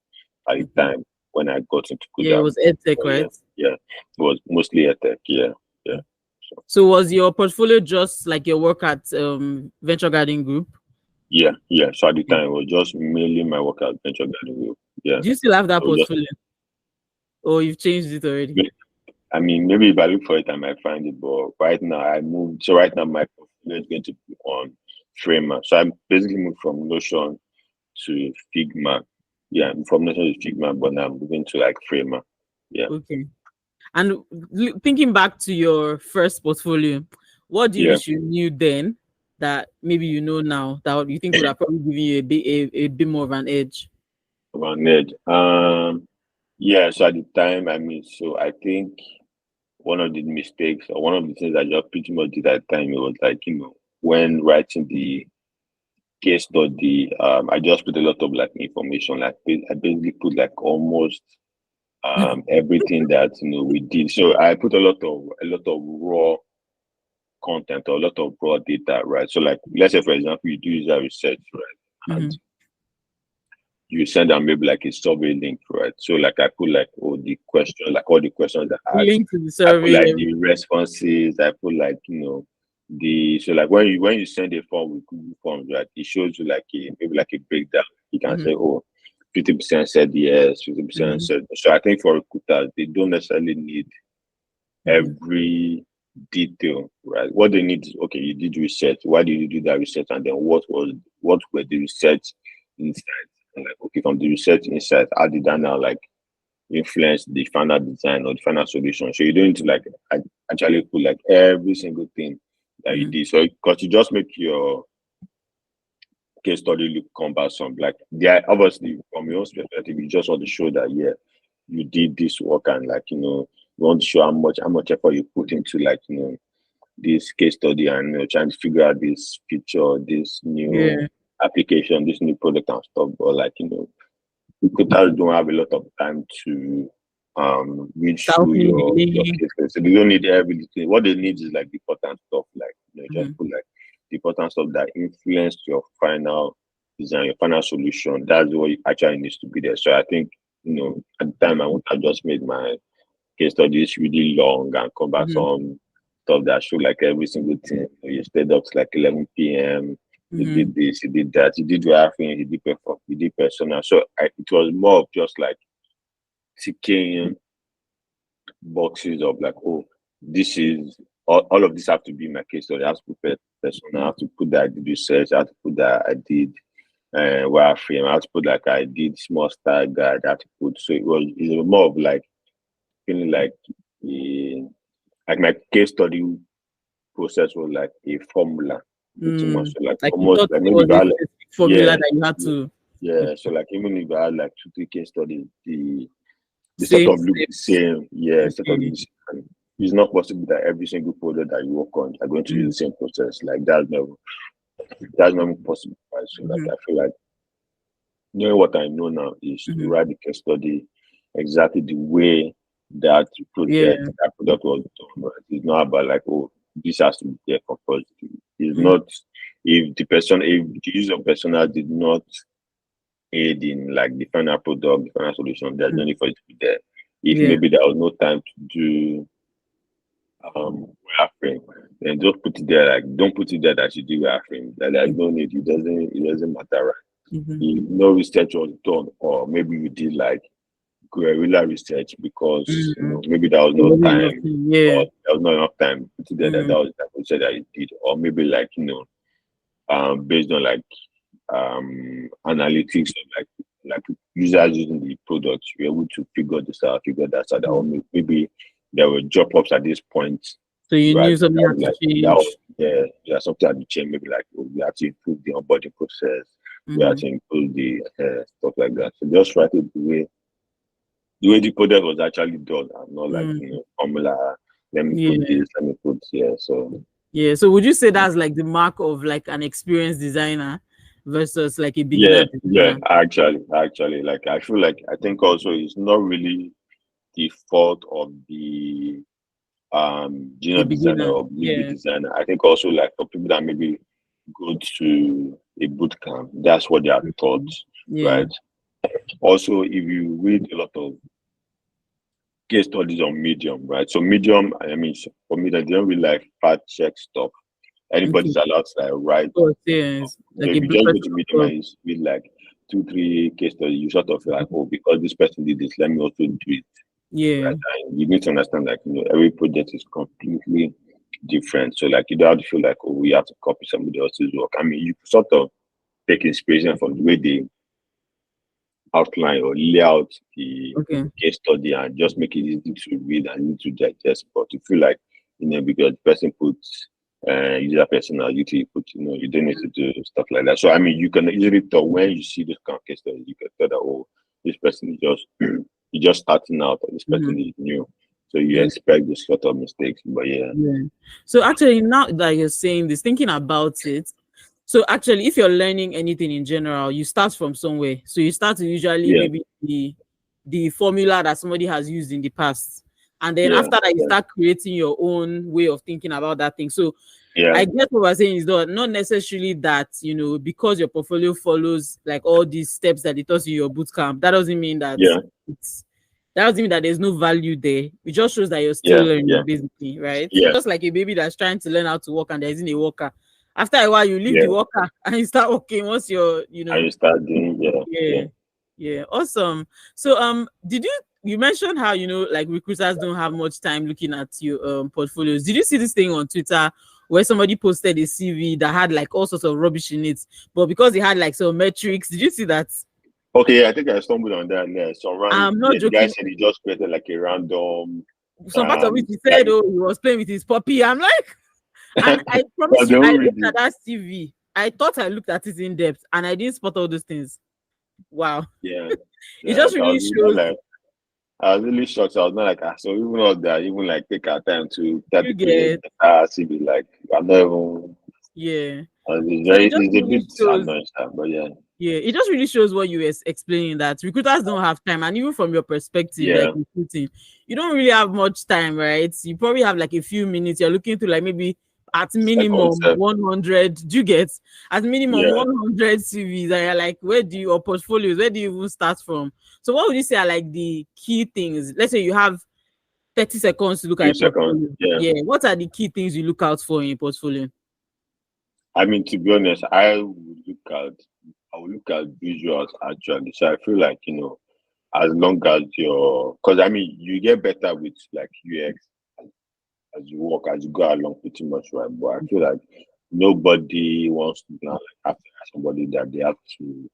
at the Okay. time when I got into Yeah, it Kuda. was edtech, But yeah, right? yeah, it was mostly a tech. Yeah, yeah. So So was your portfolio just like your work at Venture Garden Group? yeah, yeah. So at the Okay. time, it was just mainly my work at Venture Garden Group. Yeah. Do you still have that So just portfolio? Or you've changed it already? I mean, maybe if I look for it, I might find it. But right now, I moved. So right now, my portfolio is going to be on Framer. So I basically moved from Notion to Figma. Yeah, from Notion to Figma, but now I'm moving to like Framer. Yeah, Okay. And thinking back to your first portfolio, what do you yeah. wish you knew then that maybe you know now that you think would have probably given you a bit more of an edge? Around Ned. Yeah. So at the time, I mean, so I think one of the mistakes or one of the things I just pretty much did at the time it was like when writing the case study, I just put a lot of like information. Like I basically put like almost everything that we did. So I put a lot of raw content or a lot of raw data, right? So like let's say for example you do user research, right? And Mm-hmm. you send them maybe like a survey link, right? So like I put like all the questions, like all the questions I asked. Link to the I put survey. like the responses, I put like the so like when you send a form with Google Forms, right? It shows you like maybe like a breakdown. You can Mm-hmm. say, oh, 50% said yes, 50% Mm-hmm. said no. So I think for recruiters, they don't necessarily need Mm-hmm. every detail, right? What they need is okay, you did research. Why did you do that research? And then what were the research insights? And like okay, from the research insights, how did that now like influence the final design or the final solution? So you don't need to like actually put like every single thing that you Mm-hmm. did. So because you just make your case study look cumbersome. Like yeah, obviously from your own perspective, you just want to show that yeah, you did this work and like you want to show how much effort you put into like this case study and trying to figure out this feature, this new Yeah. application, this new product and stuff. But like recruiters don't have a lot of time to read through Scouting the your link. cases. So they don't need everything. What they need is like the important stuff, like just Mm-hmm. put like the important stuff that influenced your final design, your final solution. That's what actually needs to be there. So I think at the time I would have just made my case studies really long and Mm-hmm. cumbersome stuff that show like every single thing. You stayed up to like 11 p.m. You Mm-hmm. did this, you did that, you did drafting, you did perform, you did persona. So it was more of just like ticking boxes of like, oh, this is all of this have to be my case study. I have to put persona, I have to put that I did research, I have to put that I did wireframe, I have to put like I did small style guide, I have to put so it's more of like feeling a, like my case study process was like a formula pretty much. Mm. So like Like you almost thought like it maybe was if I a had like, specific formula yeah, that you had yeah, to yeah. So like even if I had like 2 3 case studies, the sort same of look the steps. same. Yeah, sort of look Okay. the same. And it's not possible that every single product that you work on are going to use Mm-hmm. the same process. Like that's never possible. Right? So like Mm-hmm. I feel like knowing what I know now is to Mm-hmm. write the case study exactly the way that Yeah. that product was done. Right? It's not about like, oh, this has to be there compulsory. It's Mm. not if the user persona did not aid in like the final product, the final solution, there's no need for it to be there. If Yeah. maybe there was no time to do wireframe, then just put it there. Like don't put it there that you do wireframe. That there's no need. It doesn't matter, right? Mm-hmm. If no research was done, or maybe you did like guerrilla research because Mm-hmm. maybe there was It no wasn't enough time time. Yeah. or there was not enough time to do that. That Mm-hmm. was the research that you did, or maybe like based on like analytics of like users using the product, you're able to figure this out, figure that out. Or maybe there were drop offs at this point, So you right? knew something That had was to like that was change. something had to change. Maybe like we have to improve the onboarding process. We have Mm-hmm. to improve the stuff like that. So just write it the way the product was actually done, and not like Mm. formula. Let me put Yeah. this. Let me put here. So Yeah. So would you say that's like the mark of like an experienced designer versus like a beginner yeah. designer? Actually, like I think also it's not really the fault of the The junior designer beginner. or newbie Yeah. designer. I think also like for people that maybe go to a boot camp, that's what they are taught, Mhm. Yeah. right? Also, if you read a lot of case studies on Medium, right? So Medium, I mean, for me, they don't really like fact check stuff. Okay. Anybody's allowed to like write. Oh, yes. So Like a if you just blog. go to Medium and you read like 2, 3 case studies, you sort of feel like, oh, because this person did this, let me also do it. Yeah. Right? And you need to understand like every project is completely different. So like you don't have to feel like, oh, we have to copy somebody else's work. I mean, you sort of take inspiration from the way they outline or lay out the Okay. case study and just make it easy to read and easy to digest. But to feel like, because the person puts user personality, you don't need to do stuff like that. So I mean, you can easily tell when you see this kind of case study, you can tell that, oh, this person is just he's just starting out, or this Mm-hmm. person is new. So you Yeah. expect this sort of mistakes. But yeah, Yeah. So actually, now that you're saying this, thinking about it, so actually, if you're learning anything in general, you start from somewhere. So you start to usually yeah, maybe the formula that somebody has used in the past, and then yeah, after that, you yeah, start creating your own way of thinking about that thing. So yeah, I guess what we're saying is not necessarily that because your portfolio follows like all these steps that they taught you in your bootcamp. That doesn't mean that yeah, it's that doesn't mean that there's no value there. It just shows that you're still yeah, learning, yeah, basically, right? yeah, Just like a baby that's trying to learn how to walk and there isn't a walker. After a while, you leave the yeah. walker and you start walking once you're, And you start doing, yeah, yeah, yeah, yeah, awesome. So, did you mentioned how like recruiters don't have much time looking at your portfolios? Did you see this thing on Twitter where somebody posted a CV that had like all sorts of rubbish in it, but because it had like some metrics? Did you see that? Okay, yeah, I think I stumbled on that. Yeah, so I'm not yeah, the guy joking. said he just created like a random Some part of it he said, like oh, he was playing with his puppy. I'm like, and I but promise they you, I won't read looked at it. that CV. I thought I looked at it in depth, and I didn't spot all those things. Wow, Yeah, it yeah. just So I really was really shows like I was really shocked. So I was not like so even all that, even like take our time to try you to create get, better CV. Like I'm not even yeah. it's So it very just it's a really bit shows. annoying stuff, but yeah. Yeah, it just really shows what you were explaining, that recruiters don't have time, and even from your perspective, like Yeah, recruiting, you don't really have much time, right? You probably have like a few minutes. You're looking through like maybe at second minimum concept. 100. Do you get at minimum Yeah. 100 CVs? And you're like, where do you or portfolios? Where do you even start from? So, what would you say are like the key things? Let's say you have 30 seconds to look at Few a seconds. portfolio. Yeah. Yeah, what are the key things you look out for in a portfolio? I mean, to be honest, I would look at visuals actually. So I feel like as long as because I mean, you get better with like UX as you walk, as you go along, pretty much, right? But I feel like nobody wants to now like have to ask somebody that they have to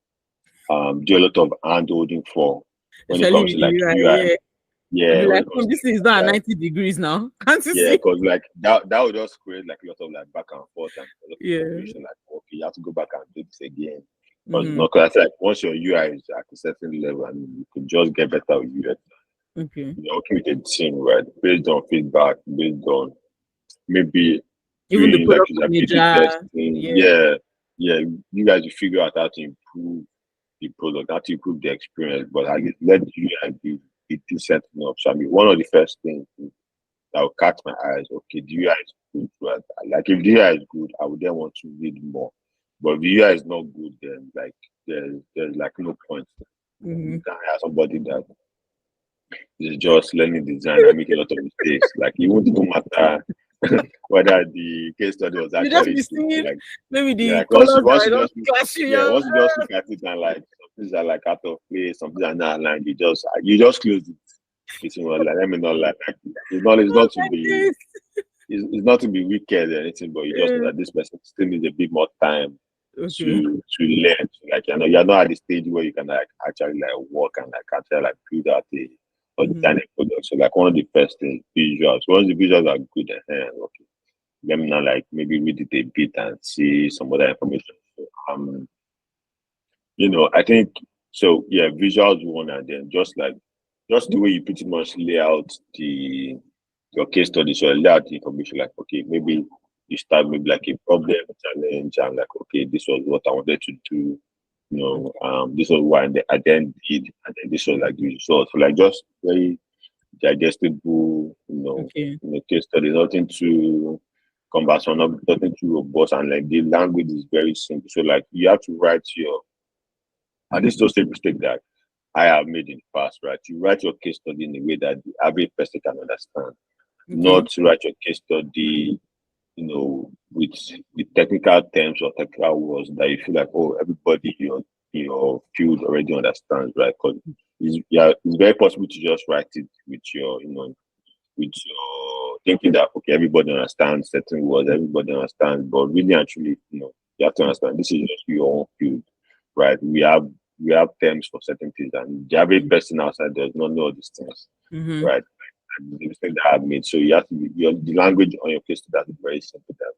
do a lot of hand holding for when it Especially comes with to the like UI, UI. yeah. I'll Yeah, be when like, it oh, comes to this thing is not at UI. 90 degrees now. Can't you Yeah, see? because like that would just create like a lot of like back and forth and a lot of Yeah. confusion. Like, okay, you have to go back and do this again. Because Mm-hmm. I feel like once your UI is at a certain level, and you could just get better with UX. Okay. You're working with a team, right? Based on feedback, based on maybe Even the doing like product usability manager, testing. yeah. Yeah, yeah. You guys will figure out how to improve the product, how to improve the experience, but at least let the UI be decent enough. So I mean, one of the first things that will catch my eyes. Okay, the UI is good, right? Like if the UI is good, I would then want to read more. But if the UI is not good, then like there's like no point. Mm-hmm. You can hire somebody that is just learning design and making a lot of mistakes. Like it won't even matter whether the case study was You just actually be stupid. seeing Like maybe yeah, the like colors that once are you not just clashing. yeah, once you just look at it and like some things are like out of place, some things are not aligned, you just close it. It's more like let me not like it's Oh not to my be days. it's not to be wicked or anything, but you just know Yeah. that this person still needs a bit more time Okay. to learn. Like you're not at the stage where you can like actually like work and like actually like build out a or Mm-hmm. design a product. So like one of the first things visuals. Once the visuals are good, okay, let me now like maybe read it a bit and see some other information. So, I think so. Yeah, visuals one, and then just the way you pretty much lay out the your case study. So lay out the information like, okay, maybe you start maybe like a problem, challenge, and like, okay, this was what I wanted to do. This was what I then did, and then this was like the result. So like just very digestible, Okay. case study, nothing too cumbersome, nothing too robust, and like the language is very simple. So like you have to write and this is just a mistake that I have made in the past, right? You write your case study in a way that the average person can understand, Okay. not to write your case study, with the technical terms or technical words that you feel like, oh, everybody in your field already understands, right? Because it's very possible to just write it with with your thinking that okay, everybody understands certain words, everybody understands, but really and truly, you have to understand this is just your own field, right? We have terms for certain things, and the average person outside does not know these things, Mm-hmm. right? And the mistake that I've made. So you have to be the language on your case that is very simple. That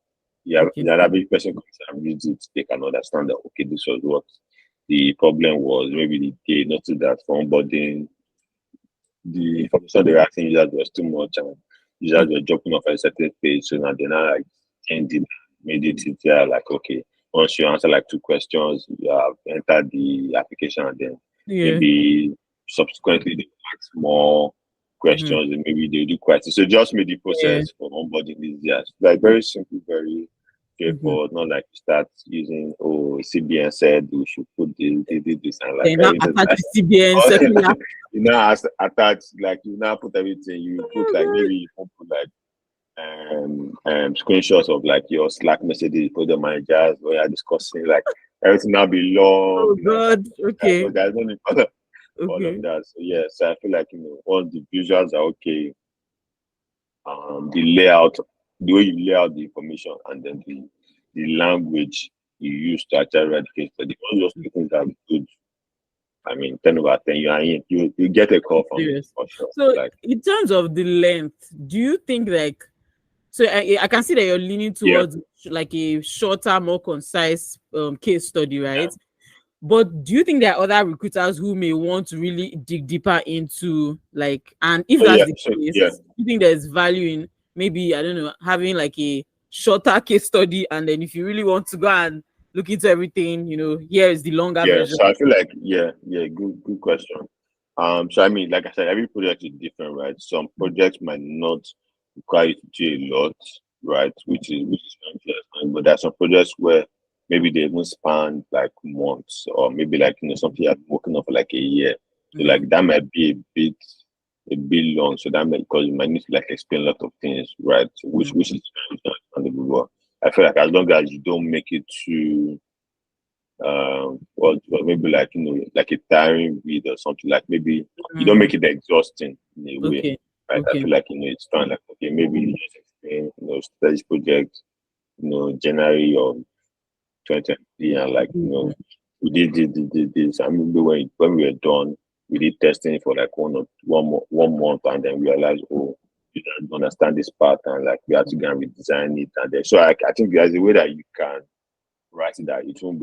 Okay. the average person comes and reads it, they can understand that okay, this was what the problem was. Maybe they noticed that for onboarding the information they were asking users was too much and users were dropping off a certain page. So now they now like changed it, made it easier. Like, okay, once you answer like two questions, you have entered the application and then Yeah. maybe subsequently they ask more Mm-hmm. questions and maybe they do questions. So just made the Yeah. process for onboarding easier. Like very simple, very Mm-hmm. straightforward, not like you start using CBN said we should put this and like Then now just attach like the CBN circular. you now attach like you now put everything. You put Oh like God. maybe you put like screenshots of like your Slack messages for the managers where you're discussing like everything now be long Oh like God. Okay. but there's no need for all of Okay. that. So yeah, so I feel like all the visuals are okay. The layout, the way you lay out the information, and then the language you use to actually write the case study. All those two things are good. I mean, 10 over 10, you are in. You get a call from me Serious. for sure. So Like, in terms of the length, do you think like so I can see that you're leaning yeah, towards like a shorter, more concise case study, yeah. right? But do you think there are other recruiters who may want to really dig deeper into like, and if So that's yeah, the so yeah, case, do you think there's value in maybe, I don't know, having like a shorter case study, and then if you really want to go and look into everything, here is the longer yeah. version. So I feel like yeah, good question. So I mean, like I said, every project is different, right? Some projects might not require you to do a lot, right? Which is interesting. But there's some projects where maybe they even span like months, or maybe like something you're working on for like a year. So Mm, like that might be a bit long. So that might because you might need to like explain a lot of things, right? Which mm, which is very understandable. But I feel like as long as you don't make it too or maybe like like a tiring read or something, like maybe you don't mm. make it exhausting in a way, Okay. right? I Okay. feel like it's fine, like okay, maybe you just explain start this project January of 2023, and like Mm, we did this. I remember when we were done, we did testing for like 1 month, and then we realized, oh, you don't understand this part, and like we had to go and redesign it, and then so I think there's a way that you can writing that it won't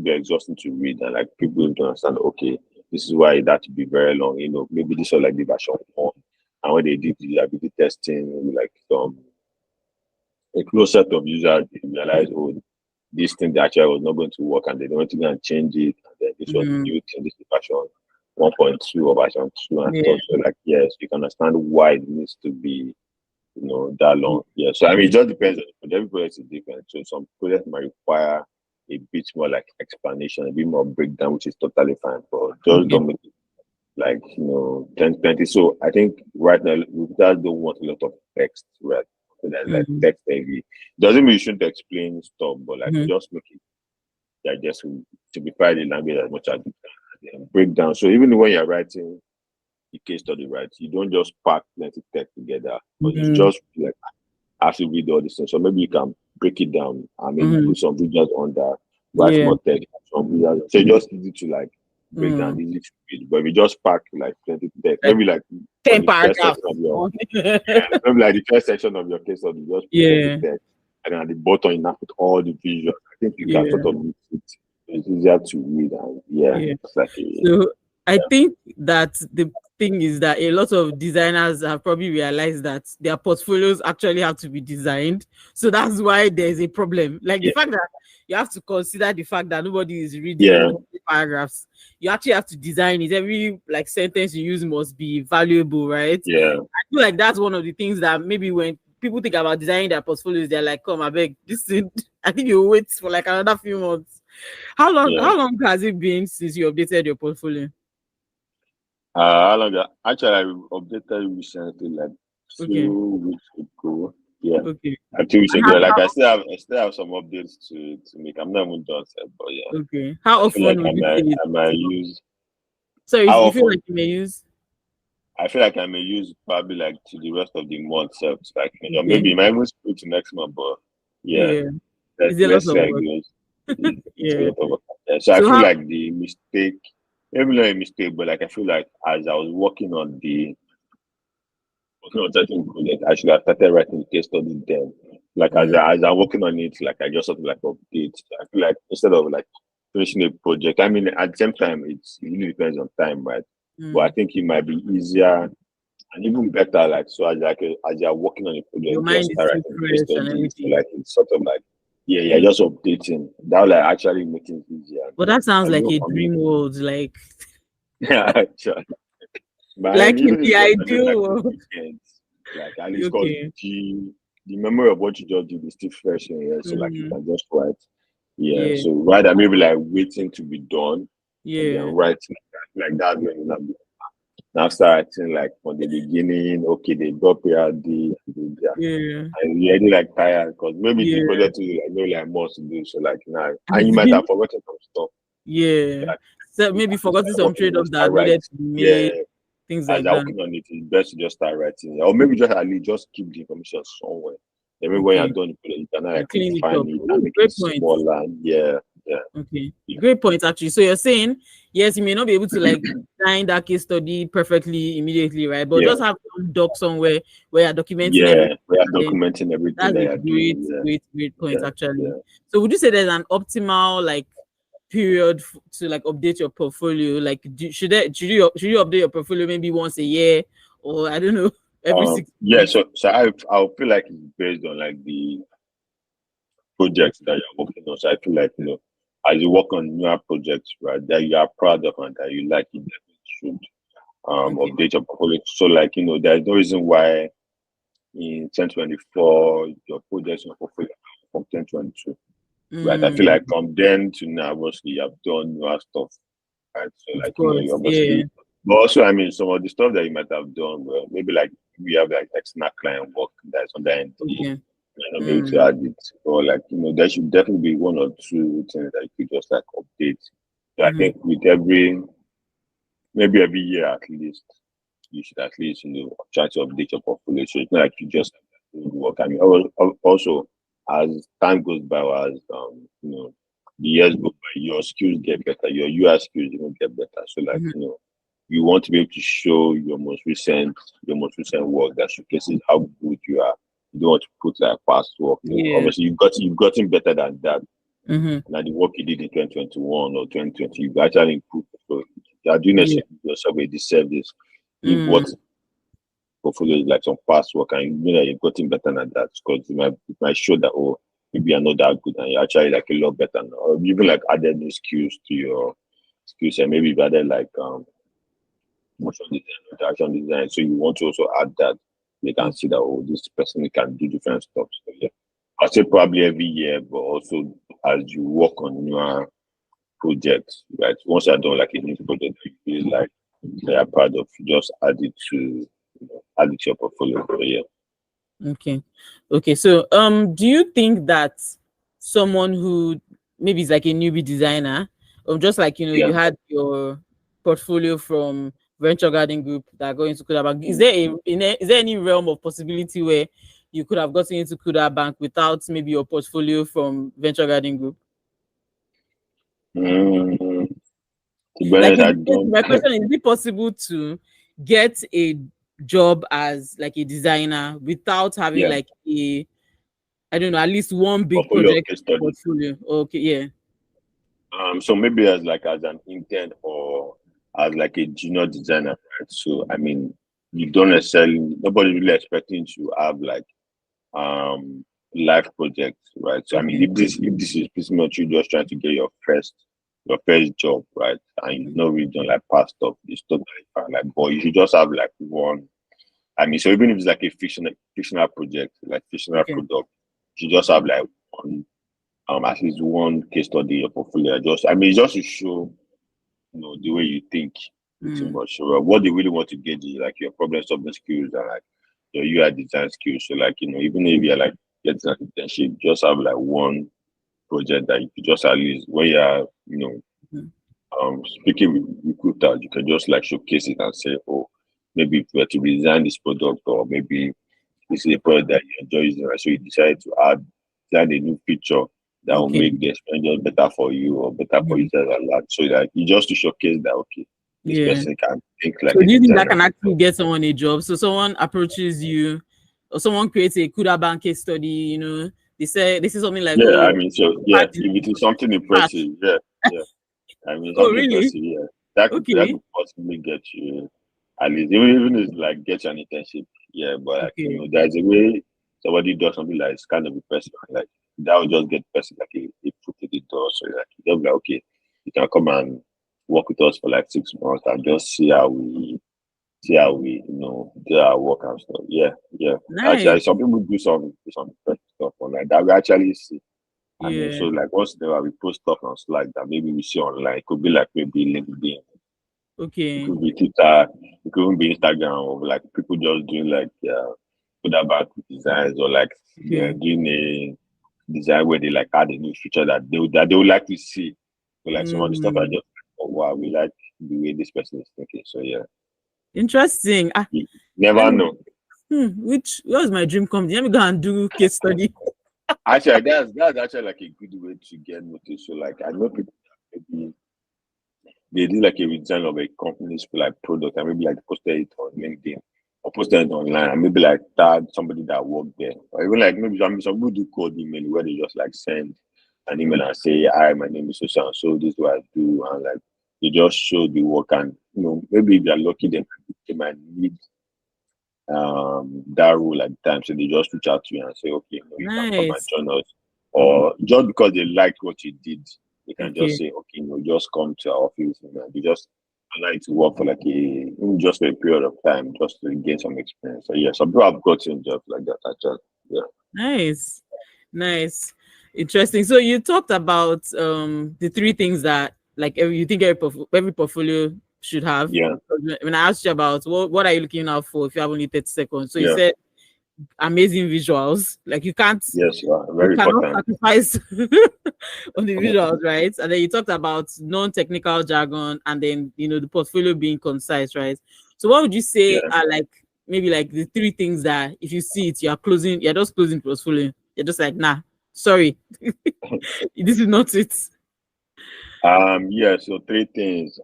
be exhausting to read, and like people don't understand, okay, this is why that would be very long, maybe this was like the version one, and when they did the ability testing, maybe like a close set of users, they realized, oh, this thing that actually was not going to work, and they went to go and change it, and then this was the mm. new thing, this is version 1.2 or version 2 and Yeah. stuff. So like yes, you can understand why it needs to be that long. Yeah. So I mean, it just depends on the project. Every project is different. So some projects might require a bit more like explanation, a bit more breakdown, which is totally fine. But just don't make it like 10, 20. So I think right now we just don't want a lot of text, right? So that's like text heavy. Doesn't mean you shouldn't explain stuff, but like just make it digest to simplify the language as much as you can and break down. So even when you're writing the case study, right, you don't just pack plenty text together, but you just like have to read all these things. So maybe you can break it down and maybe put some videos on that, write more text, some videos. So it's just easy to like break down, easy to read. But if you just pack like plenty text, maybe like 10 on the first paragraphs. section of your maybe like the first section of your case study, just put plenty text, and then at the bottom you now put all the visuals. I think you can sort of mix it. It's easier to read and it's like so I think that the thing is that a lot of designers have probably realized that their portfolios actually have to be designed. So that's why there's a problem. Like the fact that you have to consider the fact that nobody is reading paragraphs. You actually have to design it. Every like sentence you use must be valuable, right? Yeah. I feel like that's one of the things that maybe when people think about designing their portfolios, they're like, come, I beg, this thing, I think you wait for like another few months. How long has it been since you updated your portfolio? How long? Actually, I updated recently, like 2 weeks ago. Yeah. Okay. Like 2 weeks ago. Like I still have some updates to make. I'm not even done set, but yeah. Okay. How often like would you say I might use. So How you feel often? like you may use? I feel like I may use probably like to the rest of the month. So it's like maybe my even split to next month, but yeah. Is it a lot Let's of see how it work? goes. It's a Yeah. lot of work. So I So feel how like the mistake, maybe not a mistake, but like I feel like as I was working on certain project, I should have started writing the case study then. Like as I'm working on it, like I just sort of like update. I feel like instead of like finishing a project, I mean at the same time it really depends on time, right? But I think it might be easier and even better, like so as you're working on a your project, just mind is start still writing the case fresh and study. So everything? like it's sort of like just updating. That will like actually make it easier. But that sounds And like even a for me, dream world, like yeah, actually. But I like mean, in even if the it's just I just ideal like the world. weekend, like at least because Okay. the memory of what you just did is still fresh in here, so like you can just write. Yeah, Yeah. so rather maybe like waiting to be done and then Yeah. writing like that when you now start writing like from the beginning. Okay, they got PRD Yeah. and you're already like tired because maybe the Yeah. project is like maybe like more to do. So like now, and you might have forgotten some stuff. Yeah. Like So you maybe have to forgotten start some working, trade-offs just that start writing. needed to be Yeah, made, things as like you're that. working on it, it's best to just start writing, or maybe just at least just keep the information somewhere. Then maybe when you're Okay. done, you can And like clean it refine up. it and Ooh, make it great point. smaller. Yeah, Okay. Great point, actually. So you're saying, yes, you may not be able to like design that case study perfectly immediately, right? But yeah, just have some doc somewhere where you're documenting yeah. everything. We are Then documenting everything that's that a you're great, doing. great, great point, Yeah, actually. yeah. So would you say there's an optimal like period to like update your portfolio? Like, should you update your portfolio maybe once a year, or I don't know, every 6 months? So I feel like it's based on like the projects that you're working on. So I feel like as you work on newer projects, right, that you are proud of and that you like, you definitely should Okay. update your portfolio. So like there's no reason why in 2024 your projects and portfolio from 2022. Right. I feel like from then to now, obviously you have done newer stuff. Right. So Of like, you course, yeah. obviously but also I mean some of the stuff that you might have done, well, maybe like we have like external client work that's on the NDA. Okay. You know, maybe to add it. Or like, there should definitely be one or two things that you could just like update. So I think with maybe every year at least, you should at least, try to update your portfolio. So it's not like you just work. I mean, also as time goes by, or as the years go by, your skills get better, your UI skills even get better. So like, you want to be able to show your most recent work that showcases how good you are. You don't want to put like past work. Yeah. Obviously you've gotten better than that. Now the work you did in 2021 or 2020, you've actually improved. So you are doing Yeah. yourself a disservice if what portfolio is like some past work and you know that you've gotten better than that, because it might show that, oh, maybe you're not that good and you're actually like a lot better now. Or even like added new skills to your skills, and maybe you've added like motion design, interaction design. So you want to also add that. they can see that, oh, this person can do different stuff. So yeah, I'd say probably every year, but also as you work on newer projects, right? Once you're done like a new project, you feel like they are proud of, you just add it to add it to your portfolio. So yeah. Okay. So do you think that someone who maybe is like a newbie designer, or just like Yeah. you had your portfolio from Venture Garden Group that go into Kuda Bank, is there is there any realm of possibility where you could have gotten into Kuda Bank without maybe your portfolio from Venture Garden Group? Mm, to be Like, honest, I don't. my question is it possible to get a job as like a designer without having Yeah, like a, I don't know, at least one big portfolio project case study. portfolio? Okay, yeah. So maybe as an intern or as like a junior designer, right? So I mean, you don't necessarily nobody really expecting to have like life projects, right? So I mean, Okay. if this is pretty much you just trying to get your first job, right? And you know really don't like past stuff, it's totally fine. Like, but you should just have like one. I mean, so even if it's like a fictional project, like fictional Okay. product, you should just have like one at least one case study in your portfolio. Just I mean, just to show the way you think pretty Mm, much. So what they really want to get is like your problem solving skills and like your UI design skills. So like even if you're like getting an internship, just have like one project that you could just at least when you're mm, speaking with recruiters, you can just like showcase it and say, oh, maybe if you were to design this product or maybe this is a product that you enjoy using, right? So you decide to add a new feature that will okay. make the experience better for you or better for Mhm. users a lot. So that you just to showcase that okay, this Yeah. person can think like So a do you think that designer. can actually get someone a job? So someone approaches you, or someone creates a Kuda Bank case study, they say something like, Yeah, I oh, mean, so you've yeah, had this if it is something crash. impressive, yeah, yeah. I mean, Oh, something really? impressive, yeah. That could Okay. possibly get you at least even if it's like get you an internship, yeah. But like, Okay. there's a way somebody does something like it's kind of impressive, like that will just get person like a foot in the door. So like they'll be like, okay, you can come and work with us for like 6 months and just see how we do our work and stuff. Yeah, yeah. Actually, Nice. some people do some impressive stuff online that we actually see. I mean, Yeah. so like once in a while we post stuff on Slack that maybe we see online. It could be like maybe LinkedIn, it Okay. could be Twitter, it could even be Instagram, or like people just doing like put about designs or like they're Okay. doing a design where they like add a new feature that they would like to see. So like some of the stuff I Mm. just oh wow, we like the way this person is thinking. So yeah, Interesting. you Let never me, know. which was my dream company? Let me go and do case study. Actually, that's actually like a good way to get noticed. So like I know people that maybe they did like a redesign of a company's like product and maybe like posted it on LinkedIn or posted it online and maybe like tag somebody that worked there. Or even like maybe some people do cold email where they just like send an email and say, hi, my name is so and so, this is what I do and like they just show the work and maybe if they're lucky they might need that role at the time. So they just reach out to you and say, okay, you can come and Nice. join us. Or just because they like what you did, they can just Okay. say, okay, just come to our office and they just allow you to work for like even just for a period of time just to gain some experience. So yeah, some people have gotten jobs like that actually. Yeah. Nice. Nice. Interesting. So you talked about the three things that like you think every portfolio should have. Yeah. When I asked you about what are you looking out for if you have only 30 seconds. So you Yeah. said amazing visuals. Like Yes, you very cannot important. sacrifice on the visuals, right? And then you talked about non-technical jargon and then the portfolio being concise, right? So what would you say Yeah. are like maybe like the three things that if you see it, you're just closing portfolio. You're just like, nah, sorry, this is not it. Yeah, so three things.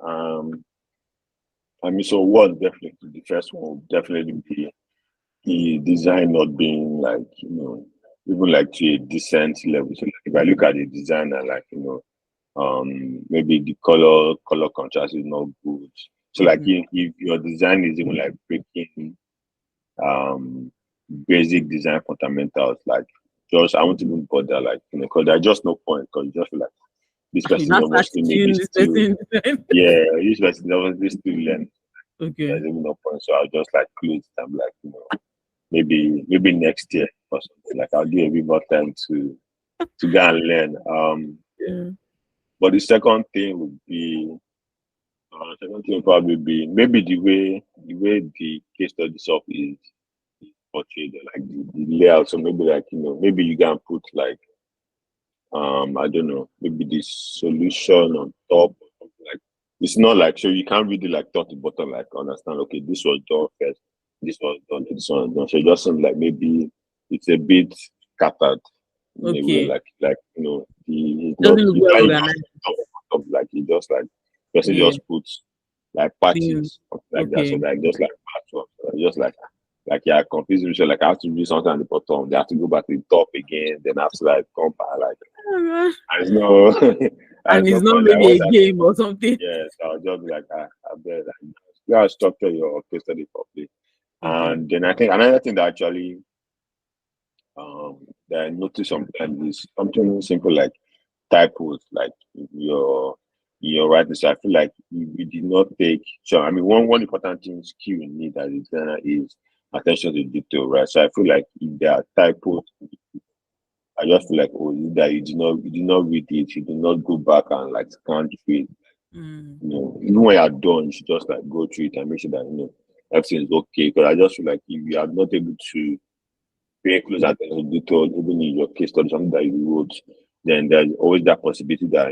I mean, so one definitely the first one would definitely be the design not being like, even like to a decent level. So like, if I look at the design and like, maybe the color contrast is not good. So like Mhm. if your design is even like breaking um basic design fundamentals, like just I won't even bother like because there's just no point because you just feel like this You person now start obviously maybe teaching this still person. yeah, this person obviously still learning. Okay. There's even no point. So I'll just like close it. I'm like, maybe next year or something. Like I'll give a bit more time to go and learn. Yeah. But the second thing would be second thing would probably be maybe the case study stuff is portrayed, like the layout. So maybe like maybe you can put like I don't know, maybe the solution on top or something like it's not like so you can't really like top to bottom like understand okay this was done first, this was done, this one was done. So it just seems like maybe it's a bit scattered in a way Okay. like it's not Doesn't look you well can't just organized. top like it just like person Yeah. just puts like Theme. patches something like that. So Okay. like just like patchwork. So just like yeah, confusing. So like I have to do something at the bottom. They have to go back to the top again. Then after like come back like Alright. and it's no and And it's it's no not point. Like maybe once a I game or something. yeah, so I'll just be like I bet like you gotta structure your case study properly. Okay. And then I think another thing that actually that I notice sometimes is something simple like typos, like your writing. So I feel like we did not take so I mean one important thing skill you need as a designer is attention to detail, right? So I feel like if there are typos, I just feel like oh that you did not read it, you did not go back and like scan through it. Mm. Even when you're done, you should just like go through it and make sure that everything is okay. Because I just feel like if you are not able to pay close attention to detail, even in your case study, something that you wrote, then there's always that possibility that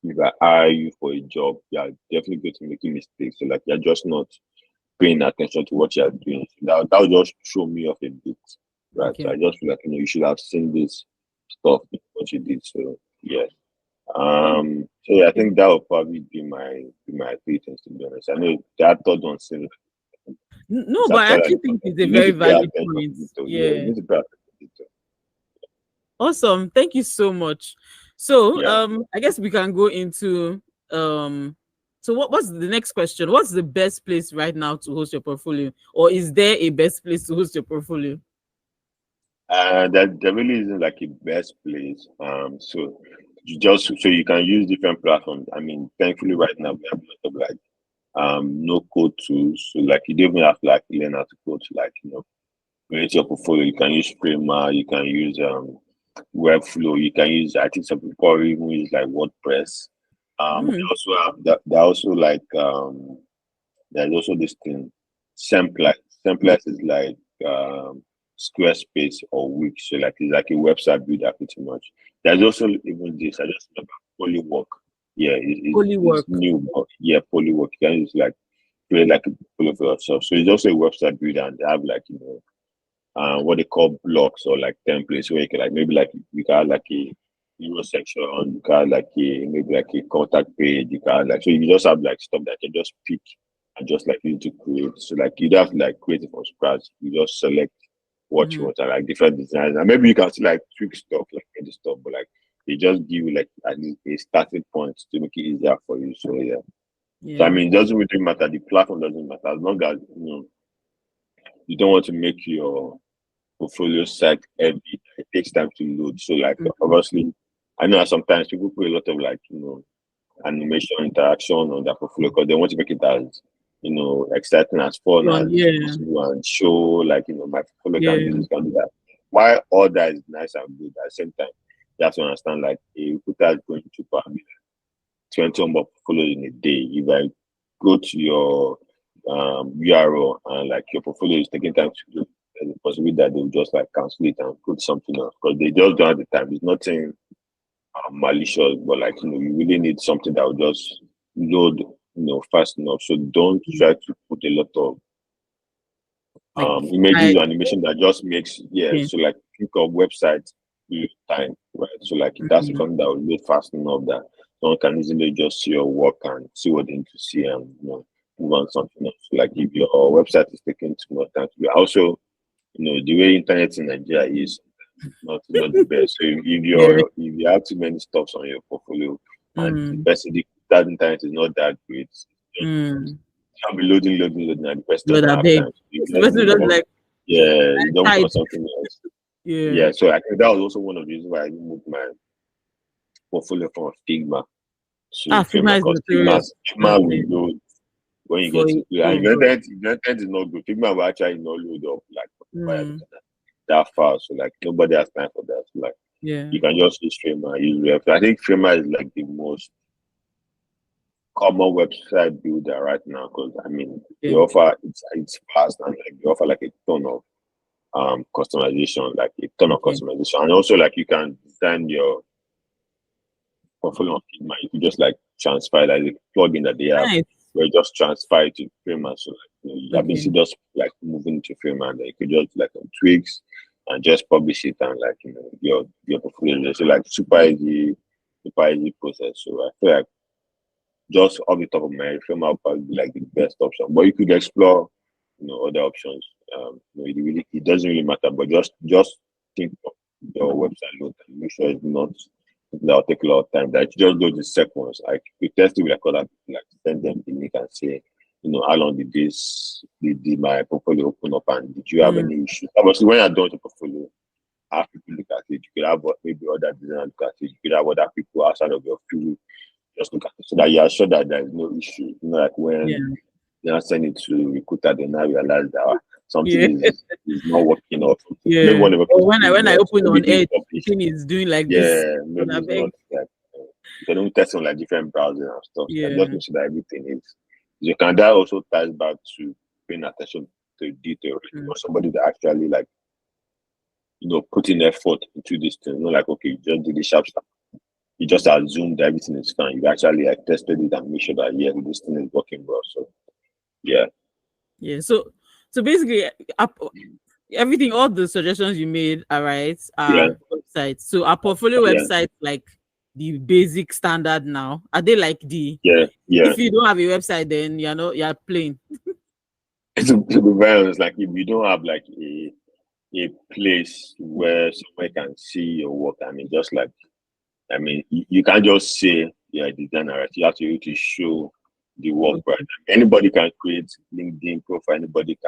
if I hire you for a job, you're definitely going to make mistakes. So like you're just not paying attention to what you're doing. So that will just throw me off a bit. Right. So Okay. I just feel like you should have seen this stuff in what you did. So yeah. So yeah, I Okay. think that would probably be my three things to be honest. I know that third one seems No, it's but I actually actually at think the it's a you need very to pay valid attention point. to detail. Yeah, you Yeah. need to pay attention to detail. Awesome. Thank you so much. So, Yeah. I guess we can go into so what's the next question? What's the best place right now to host your portfolio? Or is there a best place to host your portfolio? There really isn't like a best place. So you can use different platforms. I mean, thankfully right now we have a lot of like no code tools. So like you don't even have to like learn how to code to like create your portfolio. You can use Figma, you can use Webflow, you can use I think some people even use like WordPress. They Mm, also have that they also like there's also this thing, Semplice. Semplice is like Squarespace or Wix. So like it's like a website builder pretty much. There's also even this. I just remember Polywork. Yeah, Holy it's work. new, but yeah, Polywork. You can just like create like a portfolio for yourself. So it's also a website builder, and they have like what they call blocks or like templates where you can like maybe like you can have like a hero section, you can have like a maybe like a contact page, you can have like so you just have like stuff that you can just pick and just like you to create. So like you don't have to like create it from scratch. You just select what you Mhm. want and like different designs. And maybe you can still like tweak stuff like any stuff, but like they just give you like at least a starting point to make it easier for you. So yeah. So I Yeah. mean it doesn't really matter. The platform doesn't matter as long as you don't want to make your portfolio site heavy. It takes time to load. So like Mhm. obviously I know that sometimes people put a lot of like, animation interaction on their portfolio because they want to make it as, exciting as fun as Yeah. possible and show like, my portfolio can do Yeah. this, can do that. Why all that is nice and good at the same time, you have to understand like a recruiter is going to probably 20 or more portfolios in a day. If I go to your URL and like your portfolio is taking time to do, there's a possibility that they'll just like cancel it and put something else because they just don't have the time. It's nothing malicious, but like you really need something that will just load fast enough. So don't try to put a lot of Like images I or animation that just makes okay. so like think of websites in time, right? So like it has to Mhm. come that will load fast enough that someone can easily just see your work and see what they need to see and move on something else. So like if your website is taking too much time to be also the way internet in Nigeria is not the best. So Yeah. if you have too many stuffs on your portfolio and Mm. that internet is not that great, Mm. I'll be loading, and the person Lord, doesn't I have beg. time. You The just person just like yeah, you don't type. want something else. Yeah. Yeah, so I think that was also one of the reasons why I moved my portfolio from Figma to Ah, Figma Figma is because notorious. Figma Okay. will load when you For get to it. play. Oh And God. if your intent is not good, Figma will actually not load up like Mm, that fast. So like nobody has time for that. So, like yeah. you can just use Figma, use React. I think Figma is like the most common website builder right now because I mean they Okay. offer it's fast and like they offer like a ton of customization, like a ton of Okay. customization. And also like you can design your portfolio on Figma. You could just like transfer like the plugin that they have Nice. where you just transfer it to Figma. So like you have Okay. basically just like moving to Figma and then you could just like tweaks and just publish it and like your portfolio. So like super easy process. So I feel like just off the top of my head, Figma would probably be like the best option. But you could explore, other options. It doesn't really matter, but just think of your website load and make sure it's not that'll take a lot of time. That you just go to seconds. Like you test it with like other people, like send them the link and say, how long did my portfolio open up and did you have Mm, any issues? Obviously, when you're done with the portfolio, have people look at it. You could have maybe other designers look at it. You could have other people outside of your field just look at it so that you are sure that there is no issue. Like yeah. when they now send it to recruiter, they now realize that something Yeah. is not working or something. Maybe Yeah. one of the Or posts is when I lost, open on maybe it's Edge, the published. thing is doing like this. Yeah, But maybe I it's not beg. like you can only test on like different browsers and stuff. So that just Yeah. makes sure that everything is you can that also ties back to paying attention to detail. Mm, Somebody that actually like putting effort into this thing, not like okay, you just do the sharp stuff. You just assume that everything is fine. You actually like tested it and make sure that yeah, this thing is working well. So yeah. yeah. So basically, everything, all the suggestions you made are right. Yeah, Websites. So our portfolio yeah, websites like the basic standard now. Are they like the yeah, yeah. if you don't have a website, then you're plain. To be very honest, like if you don't have like a place where someone can see your work, I mean, just like you can't just say you're a designer, right? You have to really show the work, right? Okay. Anybody can create LinkedIn profile. Anybody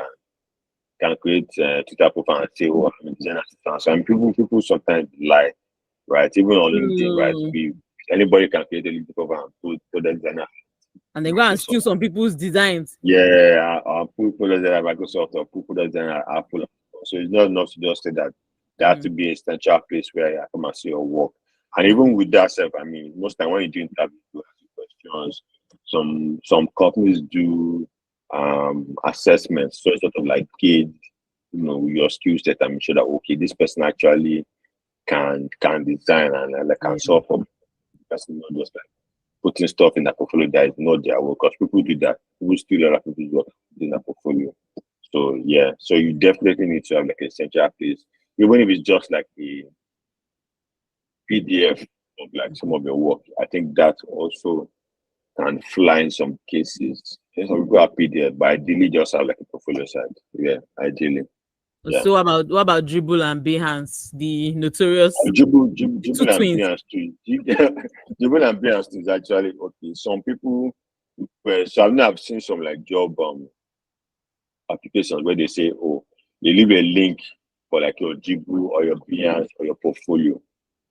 can create Twitter profile and say, "Oh, I'm a designer assistant." So people sometimes lie, right? Even on LinkedIn, right? Mm. Anybody can create a LinkedIn profile and put the designer. And then go and steal some people's designs. Yeah, put products that are Microsoft or put products that are Apple. So it's not enough to just say that there has to Mm. be a central place where you come and see your work. And even with that self, I mean, most time when you do interviews, you ask you questions. Some companies do assessments, so it's sort of like gauge, your skill set and make sure that okay, this person actually can design and like can Yeah. solve for the person, not just like putting stuff in that portfolio that is not their work because people do that. People steal other people's work in that portfolio. So yeah, so you definitely need to have like a central place, even if it's just like a PDF of like some of your work. I think that also can fly in some cases. Some people have PDF, but ideally just have like a portfolio side. Yeah, ideally. Yeah. So what about Dribble and Behance, the notorious the two Jubal and twins? Beyonce too. Jubal and Beyonce is actually okay. Some people, well, so I've seen some like job applications where they say, oh, they leave a link for like your Jibu or your Behance or your portfolio.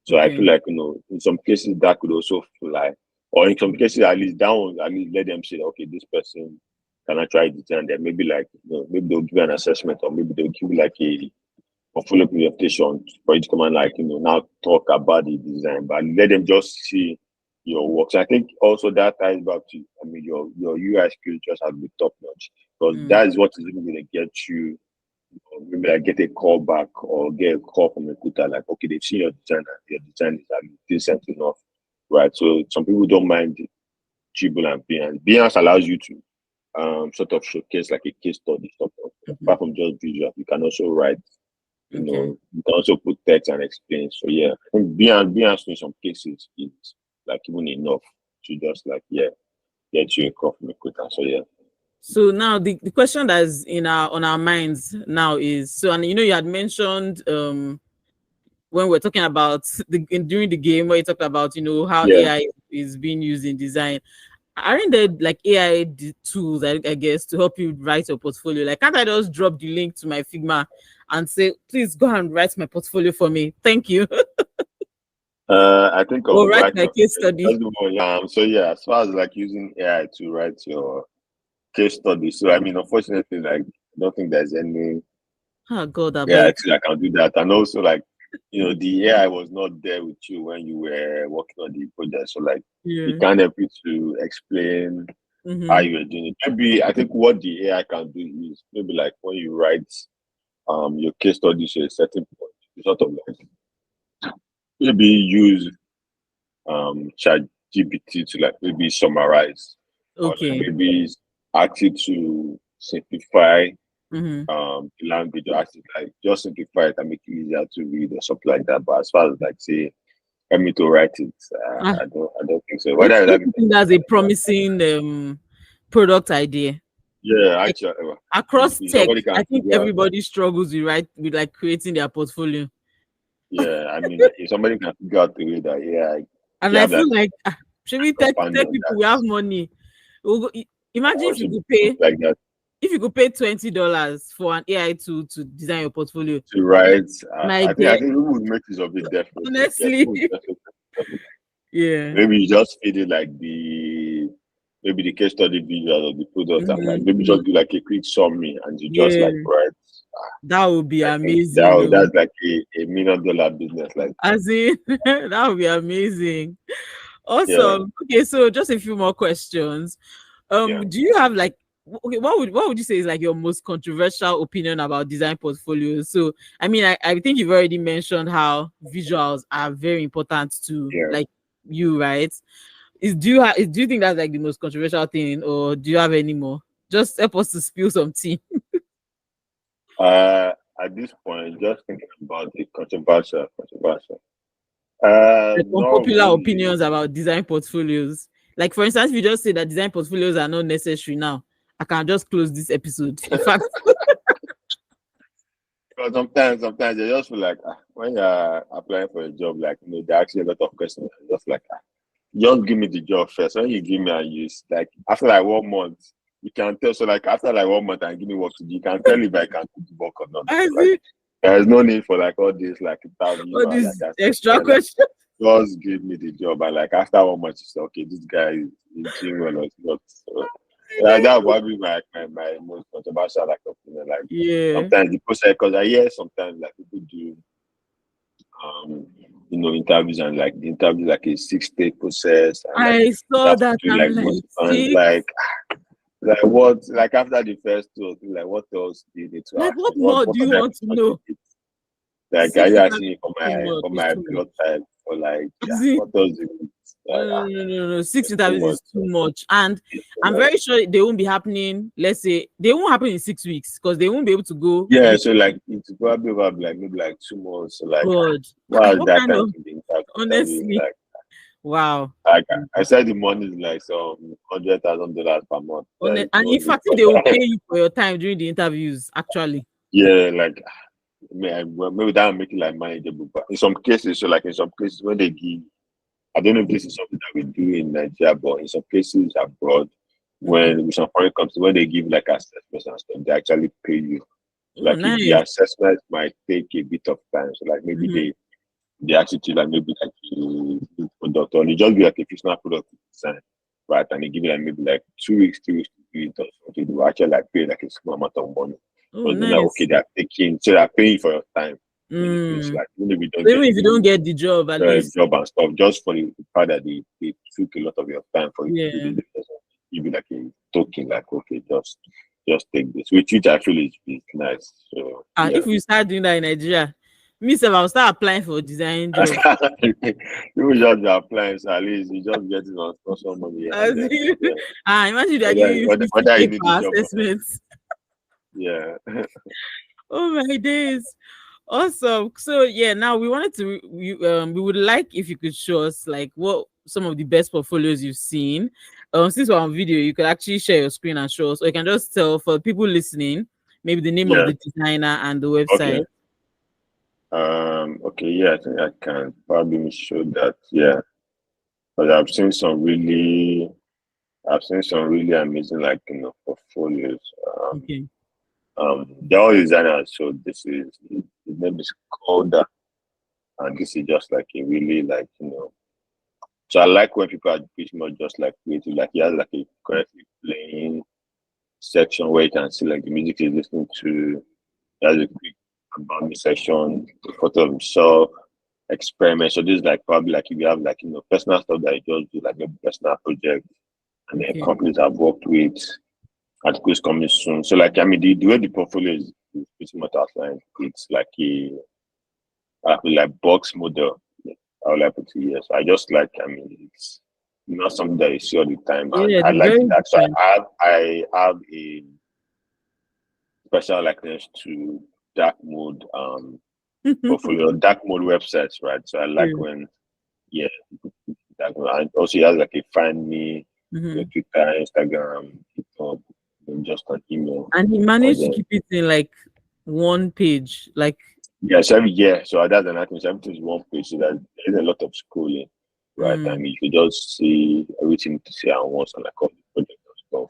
So I feel Okay. like in some cases that could also fly, or in some cases at least that one at least let them say, okay, this person can actually design that. Maybe like maybe they'll give you an assessment, or maybe they'll give you like a portfolio presentation for you to come and like now talk about the design, but let them just see your work. So I think also that ties back to your UI skills just have to be top notch because Mm. that is what is even going to get you maybe like get a call back or get a call from a recruiter like okay they've seen your design is like decent enough, right? So some people don't mind dribble and Behance. Behance allows you to sort of showcase like a case study stuff Mhm. apart from just visual. You can also write, Okay. you can also put text and explain. So yeah, I think Behance in some cases is like even enough to just like get you a call from a recruiter. So yeah. So now the question that is in our on our minds now is so, and you had mentioned when we're talking about during the game where you talked about how Yeah. AI is being used in design. Aren't there like AI tools, I guess, to help you write your portfolio? Like, can't I just drop the link to my Figma and say, please go and write my portfolio for me? Thank you. I think of Or write right my now. case study. So yeah, as far as like using AI to write your case study. So I mean, unfortunately, like I don't think there's any Oh God, I AI beg. tool that can do that. And also, like the AI was not there with you when you were working on the project, so like it Yeah. can't help you to explain how Mm-hmm. you were doing it. Maybe I think what the AI can do is maybe like when you write your case study to a certain point, you sort of like maybe use chat GPT to like maybe summarize or like Okay. maybe ask it to simplify Mm-hmm. the language or ask it like just simplify it and make it easier to read or something like that. But as far as like say help me to write it, Ah, I don't think so. don't, Whether don't that you think that's a promising product idea? yeah, Like, actually across if tech, somebody can I think figure out everybody struggles with like creating their portfolio. yeah, I mean if somebody can figure out the way that yeah, if And you I have feel that like should we understanding tech of people that, we have money. Imagine or if you should could pay like that $20 for an AI tool to design your portfolio. to write. My I dear, think we would make use of it definitely. Yeah, honestly, people would definitely make use of it. yeah. Maybe you just feed it like the maybe the case study visual of the product and like maybe Mhm. just do like a quick summary and you just like Yeah, write. that would be I think amazing. Oh. that's like a $1 million business. Like As in, that would be amazing. yeah, Awesome. Okay, so just a few more questions. yeah. Do you have like okay, what would you say is like your most controversial opinion about design portfolios? So I mean, I think you've already mentioned how visuals are very important to Yeah. like you, right? Do you think that's like the most controversial thing, or do you have any more? Just help us to spill some tea. At this point, just thinking about the controversial. Like Not unpopular really. opinions about design portfolios. Like for instance, if you just say that design portfolios are not necessary now, I can just close this episode. In fact, Because sometimes you just feel like when you're applying for a job, like they ask you a lot of questions. Just like just give me the job first. When you give me and use like after like 1 month, you can tell. So like after like 1 month and give me work to do, you can tell if I can do the work or not. I So like see there's no need for like all this like interview all and like these extra assessment. Like questions. just give me the job and like after 1 month, you say okay, this guy is doing well or not. So yeah, that would be my most controversial like opinion. Like Yeah, sometimes the process because I hear sometimes like people do um interviews and like the interview like a 6 day process and like I you saw have to that. do I'm like like, multiple see, like what like after the first two or three, like what else do you need to like ask what me? more What do you other want to information do know? you need? Like are Six you interviews asking me for is too my much. for It's my too much. blood type or like yeah, See, what else do you need? Like no. Six it's too interviews much. is too much, and It's too I'm much. very sure they won't be happening. Let's say they won't happen in 6 weeks because they won't be able to go Yeah, with so like it's probably over like maybe like 2 months. So like God. well What that kind kind of of thing interview honestly? like Wow. I said the money is like some $100,000 per month. There is And no in need fact, for if they will that. pay you for your time during the interviews, actually. Yeah, like well, maybe that will make it like manageable. But in some cases, so like in some cases when they give, I don't know if this is something that we do in Nigeria, but in some cases abroad, Okay. when with some foreign countries, when they give like assessments and stuff, they actually pay you. Oh, Like if the nice. assessment might take a bit of time, so like maybe Mm-hmm. they ask you to like maybe like to do product or it just be like a fictional product design, right? And they give you like maybe like 2 weeks, 3 weeks to do it or something. They will actually like pay like a small amount of money. Oh, But then like okay, nice. they're taking so they're paying for your time when you finish. Mm. Like even if you don't So get even if you don't get the job, at the least, job and stuff, just for the fact that they took a lot of your time for you to do yeah. the business, give you like a token, like okay, just take this, which I feel is nice. So yeah. If we start doing that in Nigeria, me self, I'll start applying for design jobs. You just be applying, so at least you just get it on sponsor money here and As there. in, Yeah. imagine they are giving you Whether you 50K need the per job or not. assessment. Yeah. Oh my days. Awesome. So yeah, now we wanted to we would like if you could show us like what some of the best portfolios you've seen. Since we're on video, you could actually share your screen and show us, or you can just tell for people listening, maybe the name of Yeah. the designer and the Okay. website. Okay. Yeah, I think I can probably show that. Yeah. But I've seen some really amazing like portfolios. Okay. They're all designers, so this is his name is Kuda, and this is just like a really like So I like when people are pretty much just like creative, like he has like a currently playing. section where you can see like the music you're listening to. There's a quick about me section, the photo of himself, experiment. So this is like probably like if you have like personal stuff that you just do, like maybe personal project, and then Okay. companies I've worked with, articles coming soon. So like I mean the way the portfolio is pretty much outlined, it's like a like box model. I would like to see, yes. I just like, I mean, it's not something that you see all the time, and Yeah, I they're like very that. So different. I have a special likeness to dark mode portfolio, dark mode websites, right? So I like True. when, yeah, dark mode. And also, he has like a find me, Mm-hmm. Twitter, Instagram, TikTok, just an email. And he Or managed to then, keep it in like one page. Like, yes, every year. So that's another thing. So everything's one page. So that there's a lot of scrolling, right? I mm, mean, you can just see everything to see at once and like all the project and stuff.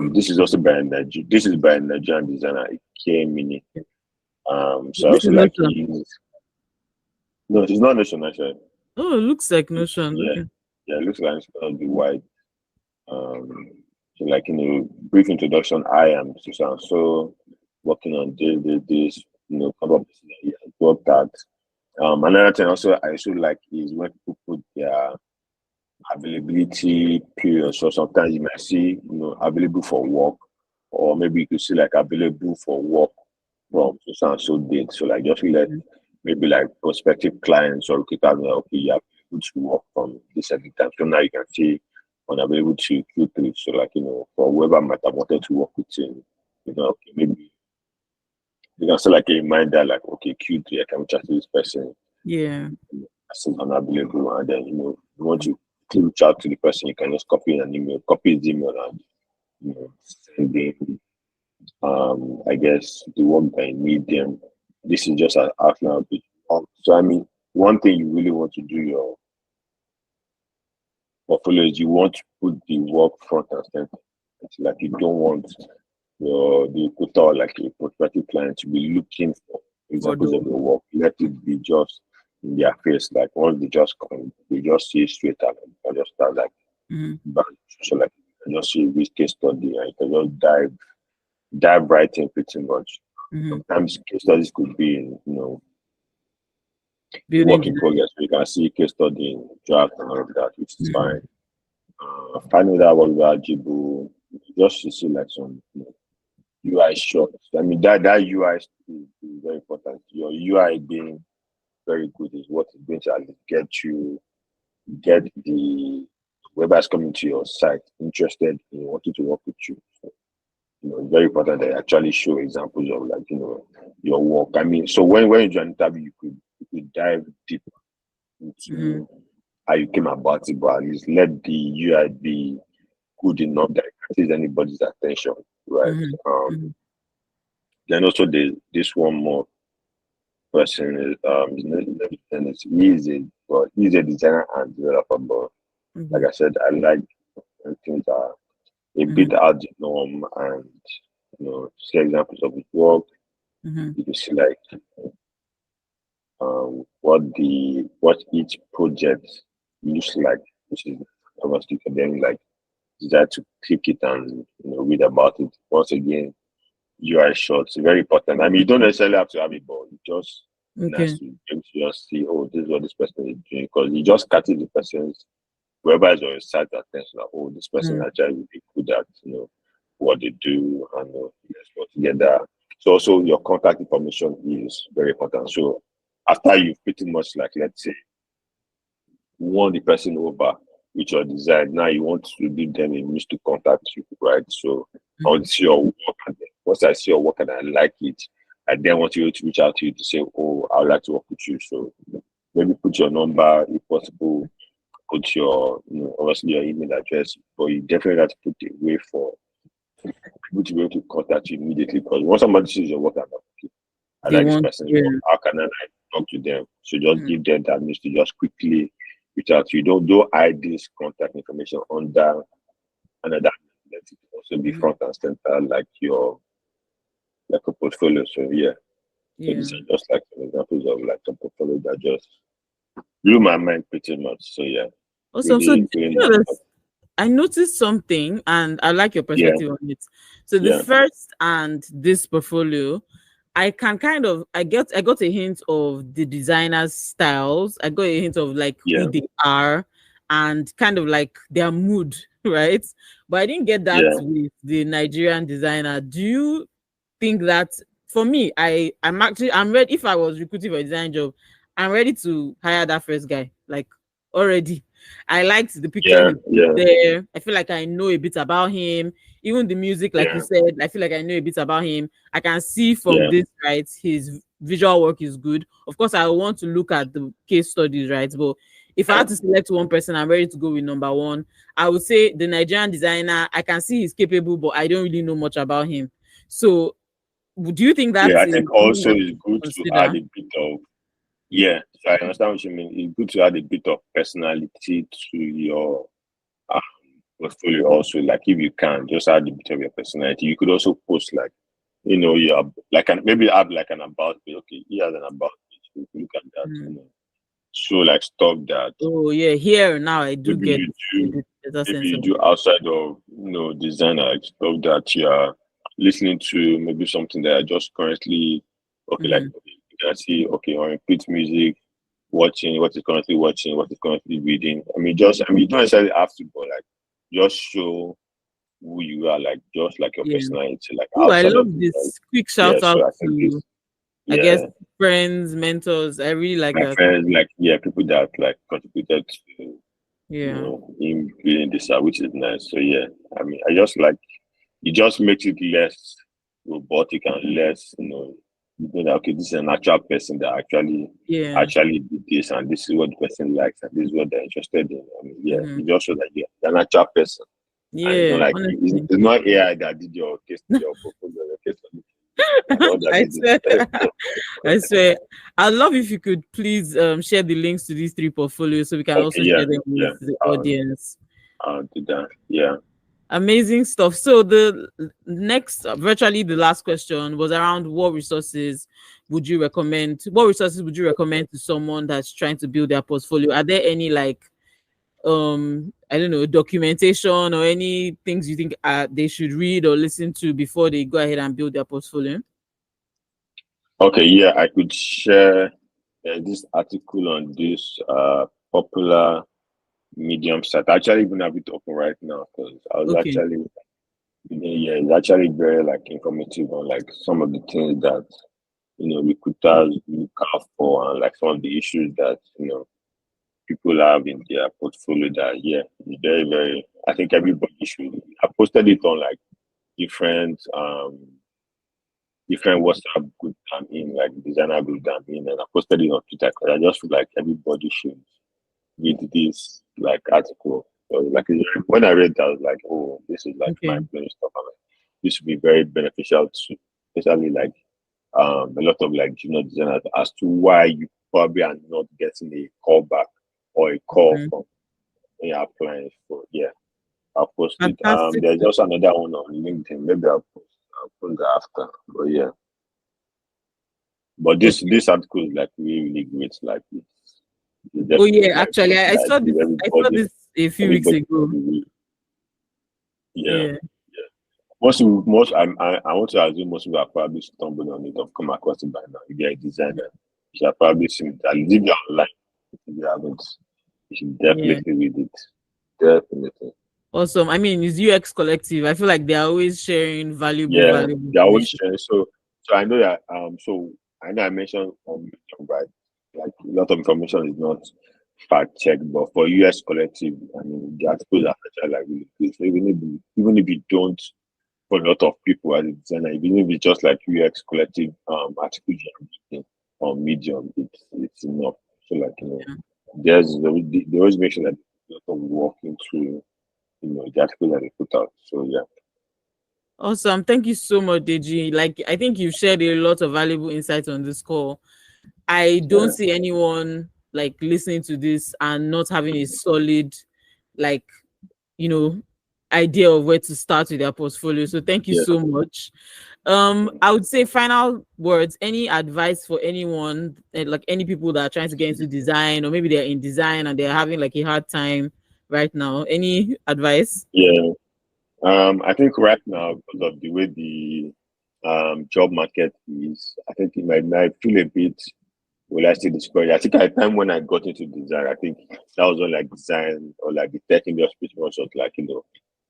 mhm. This is also by Nigeria. This is by a Nigerian designer, K Mini. So I This also is like Notion. no, it's not Notion actually. Oh, it looks like Notion. Yeah, Okay. yeah, it looks like it's gonna be white. Um, so like brief introduction. I am so and so working on this, couple of things that he has worked at. Another thing also I also like is when people put their availability period. So sometimes you might see, available for work, or maybe you could see like available for work from so and so date. So like just let Mhm. maybe like prospective clients or recruiters know, okay, you are able to work from this certain time. So now you can see unavailable to Q3. So like, for whoever might have wanted to work with him, okay, maybe you can say like a reminder, like, okay, Q3, I can reach out to this person, Yeah. as unavailable, and then you want to reach out to the person, you can just copy an email, copy his email, and send them. I guess the work that you need them. This is just an outline of it. So I mean, one thing you really want to do your portfolio is you want to put the work front and center. It's like you don't want the recruiter or like a prospective client to be looking for For examples the of your work. Let it be just in their face. Like once they just come, they just see it straight and they just start like mhm. bang. So like you can just see this case study and you can just dive right in pretty much. Mhm. Sometimes case studies could be in, Building work in design. progress. So you can see case study in draft and all of that, which is fine. Mhm. Finding out what we are Jibu, just to see like some UI shots. I mean that UI is very important. Your UI being very good is what is going to at least get the whoever is coming to your site interested in wanting to work with you. So, it's very important that you actually show examples of like your work. I mean, so when you do an interview, you could dive deep Mhm. into how you came about it, but at least let the UI be good enough that it catches anybody's attention, right? Mhm. Mhm. Then also this one more person is he's a designer and developer, but like Mhm. I said, I like when things are a Mhm. bit out the norm and see examples of his work. Mhm. You can see like what each project looks like, which is obviously for them like decide to click it and read about it. Once again, UI shots very important. I mean, you don't necessarily have to have it, but it's just nice Okay. to be able to just see, oh, this is what this person is doing, because you just catches the person's whoever is on your site attention. Like, oh, this person Mhm. actually really good at what they do and let's work together. So also your contact information is very important. So after you've pretty much like let's say won the person over with your design. Now you want to give them a means to contact you, right? So I Mhm. want to see your work, and then once I see your work and I like it, I then want you to reach out to you to say, "Oh, I would like to work with you." So maybe put your number, if possible, put your, obviously your email address, but you definitely have to put a way for people to be able to contact you immediately. Because once somebody sees your work, and okay, I They like this want, person's work. yeah. How can I like, talk to them? So just Mhm. give them that means to just quickly reach out to you. Don't hide this contact information under another. Let it also be Mhm. front and center like your like a portfolio. So yeah. So these Yeah. are just like some examples of like some portfolio that just blew my mind pretty much. So yeah, Awesome. So really, do really you know nice. this? I noticed something, and I like your Yeah, perspective on it. So the yeah, first and this portfolio, I can kind of I got a hint of the designers' styles. I got a hint of like who yeah, they are and kind of like their mood, right? But I didn't get that yeah, with the Nigerian designer. Do you think that for me, I'm ready if I was recruiting for a design job, I'm ready to hire that first guy. Like already. I liked the picture yeah, he put yeah, there. I feel like I know a bit about him. Even the music, like you yeah, said, I feel like I know a bit about him. I can see from yeah, this, right? His visual work is good. Of course, I want to look at the case studies, right? But if I had to select one person, I'm ready to go with number one. I would say the Nigerian designer. I can see he's capable, but I don't really know much about him. So, do you think yeah. that's I think something also that it's we good to add consider? a bit of, yeah. So I understand what you mean. It's good to add a bit of personality to your um, portfolio. Also, like if you can, just add a bit of your personality. You could also post like, your like maybe add like an about page. Okay, he has an about page. You can look at that. Hmm. So like stuff that Oh yeah, here now I do maybe get you a do bit better maybe sense you of do it. outside of design, like stuff that you are listening to, maybe something that are just currently okay, like Mm, okay, you can see okay on repeat music, watching what is currently reading. You don't necessarily have to, but like just show who you are, like just like your yeah. personality, like Oh, I outside love of it. Like, this. Quick yeah, shout so out I think to this, I guess yeah, friends, mentors. I really like my that. friends, like yeah, people that like contributed to Yeah. him building this out, which is nice. So yeah, I just like it just makes it less robotic and less, you know that okay, this is an actual person that Yeah. actually did this, and this is what the person likes, and this is what they're interested in. Yeah, Hmm. it just shows that yeah, they're an actual person, and it's not Yeah. like Honestly. it's not AI that did your case, your portfolio, your case study. They're the one that I did swear. it. I swear. I'd love if you could please share the links to these three portfolios so we can Okay, also yeah, share them yeah, with the I'll, audience. I'll do that. Yeah. Amazing stuff. So the next, virtually the last question was around what resources would you recommend to someone that's trying to build their portfolio? Are there any like I don't know, documentation or any things you think they should read or listen to before they go ahead and build their portfolio? Okay, yeah, I could share this article on this popular medium site. I actually even have it open right now because I was Okay. actually, yeah, it's actually very like informative on like some of the things that recruiters look out for and like some of the issues that people have in their portfolio. That yeah, it's very very. I think everybody should. I posted it on like different WhatsApp group I'm in, like designer group I'm in, and I posted it on Twitter because I just feel like everybody should read this like article. So like when I read that, I was like, oh, this is like Okay. mind blowing stuff. I'm like, this would be very beneficial to especially like a lot of like junior designers as to why you probably are not getting a call back or a call Mhm. from when you're applying for yeah. I'll post it. Fantastic There's stuff. also another one on LinkedIn. Maybe I'll post that after. But yeah. But this Okay. this article is like really, really great. Like it's Oh definitely yeah, like actually, something I that saw this. I saw this a few weeks everybody ago. should read. Yeah, Yeah. yeah. I want to assume most people have probably stumbled on it or come across it by now. If you're a designer, you have probably seen it. At least if you're online, if you haven't, you should Yeah. definitely read it. Definitely. Awesome. I mean, it's UX Collective. I feel like they're always sharing Yeah, valuable they're always information. sharing. So I know that so I know I mentioned right, like a lot of information is not fact checked, but for US collective, I mean the articles are actually like really good. So even if you don't for a lot of people as a designer, even if it's just like UX collective articles you're reading on Medium, it's enough. So like they always make sure that there's a lot of work into the articles that they put out. So yeah. Awesome. Thank you so much, Deji. Like, I think you've shared a lot of valuable insights on this call. I don't Yeah. see anyone like listening to this and not having a solid, like, you know, idea of where to start with their portfolio. So thank you Yeah. so much. I would say final words, any advice for anyone, like any people that are trying to get into design, or maybe they're in design and they're having like a hard time right now? Any advice? Yeah. I think right now, because of the way the job market is, I think it might feel a bit, will I say discouraged. I think at the time when I got into design, I think that was when like design or like the tech industry was just like,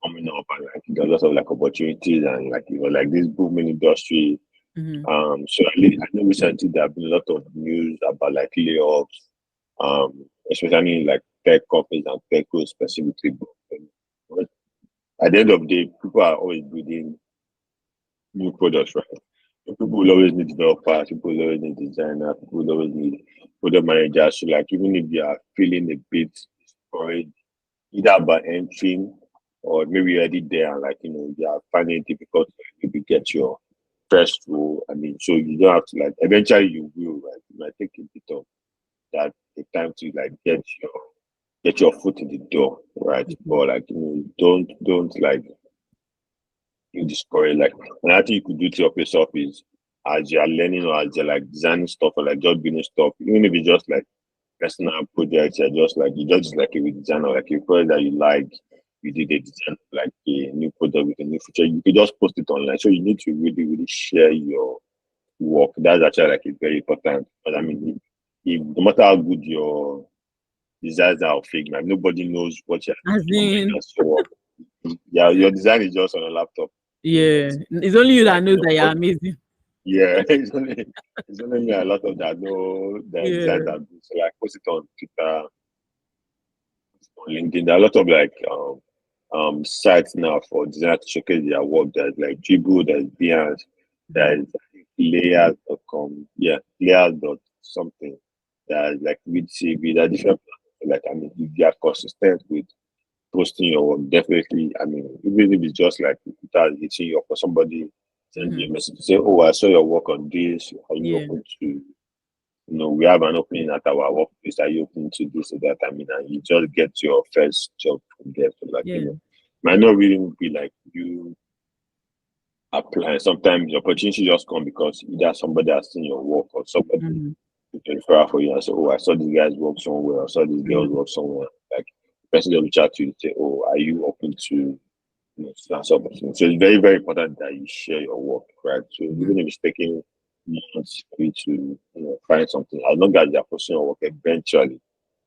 coming up, and like there was lots of like opportunities and like, like this booming industry. Mm-hmm. So I know recently there have been a lot of news about like layoffs, especially in like tech companies and tech roles specifically. But at the end of the day, people are always building new products, right? So people will always need developers, people will always need designers, people will always need product managers. So like even if they are feeling a bit discouraged, either about entering or maybe you're already there and like they are finding it difficult to maybe get your first role. I mean, so you don't have to like eventually you will, right? It might take a bit of that the time to like get your foot in the door, right? But like don't like you discourage like another thing you could do to help yourself is as you're learning or as you're like designing stuff or like just building stuff, even if it's just like personal projects, you're just like you just like a designer, like a project that you like, you did a design like a new product with a new feature, you could just post it online. So you need to really, really share your work. That's actually like it's very important. But I mean if no matter how good your designs are of Figma, nobody knows what you're As doing in, as your work. Yeah, your design is just on a laptop. yeah, it's only you that Like knows that you're amazing. yeah, it's only me a lot of that know the designs Yeah. are good. So like post it on Twitter, on LinkedIn. There are a lot of like sites now for designers to showcase their work. There's like Dribble, there's Behance, there's layers.com, yeah, layers dot something. There's like with CV, there are different platforms. Like I mean, if you are consistent with posting your work, definitely. I mean, even if it's just like without hitting you up or somebody send you Mm-hmm. a message to say, "Oh, I saw your work on this. Are you Yeah. open to?" We have an opening at our workplace. Are you open to this or that? I mean, and you just get your first job from there. So, like, Yeah. might not really be like you apply. Sometimes the opportunity just come because either somebody has seen your work or somebody Mm-hmm. put a referral for you and say, "Oh, I saw this guy's work somewhere. I saw this girl's Mm-hmm. work somewhere." Like, the person will reach out to you and say, "Oh, are you open to that's opportunity?" So it's very, very important that you share your work, right? So Mm-hmm. even if it's taking months for you to find something, as long as you're pursuing your work, eventually,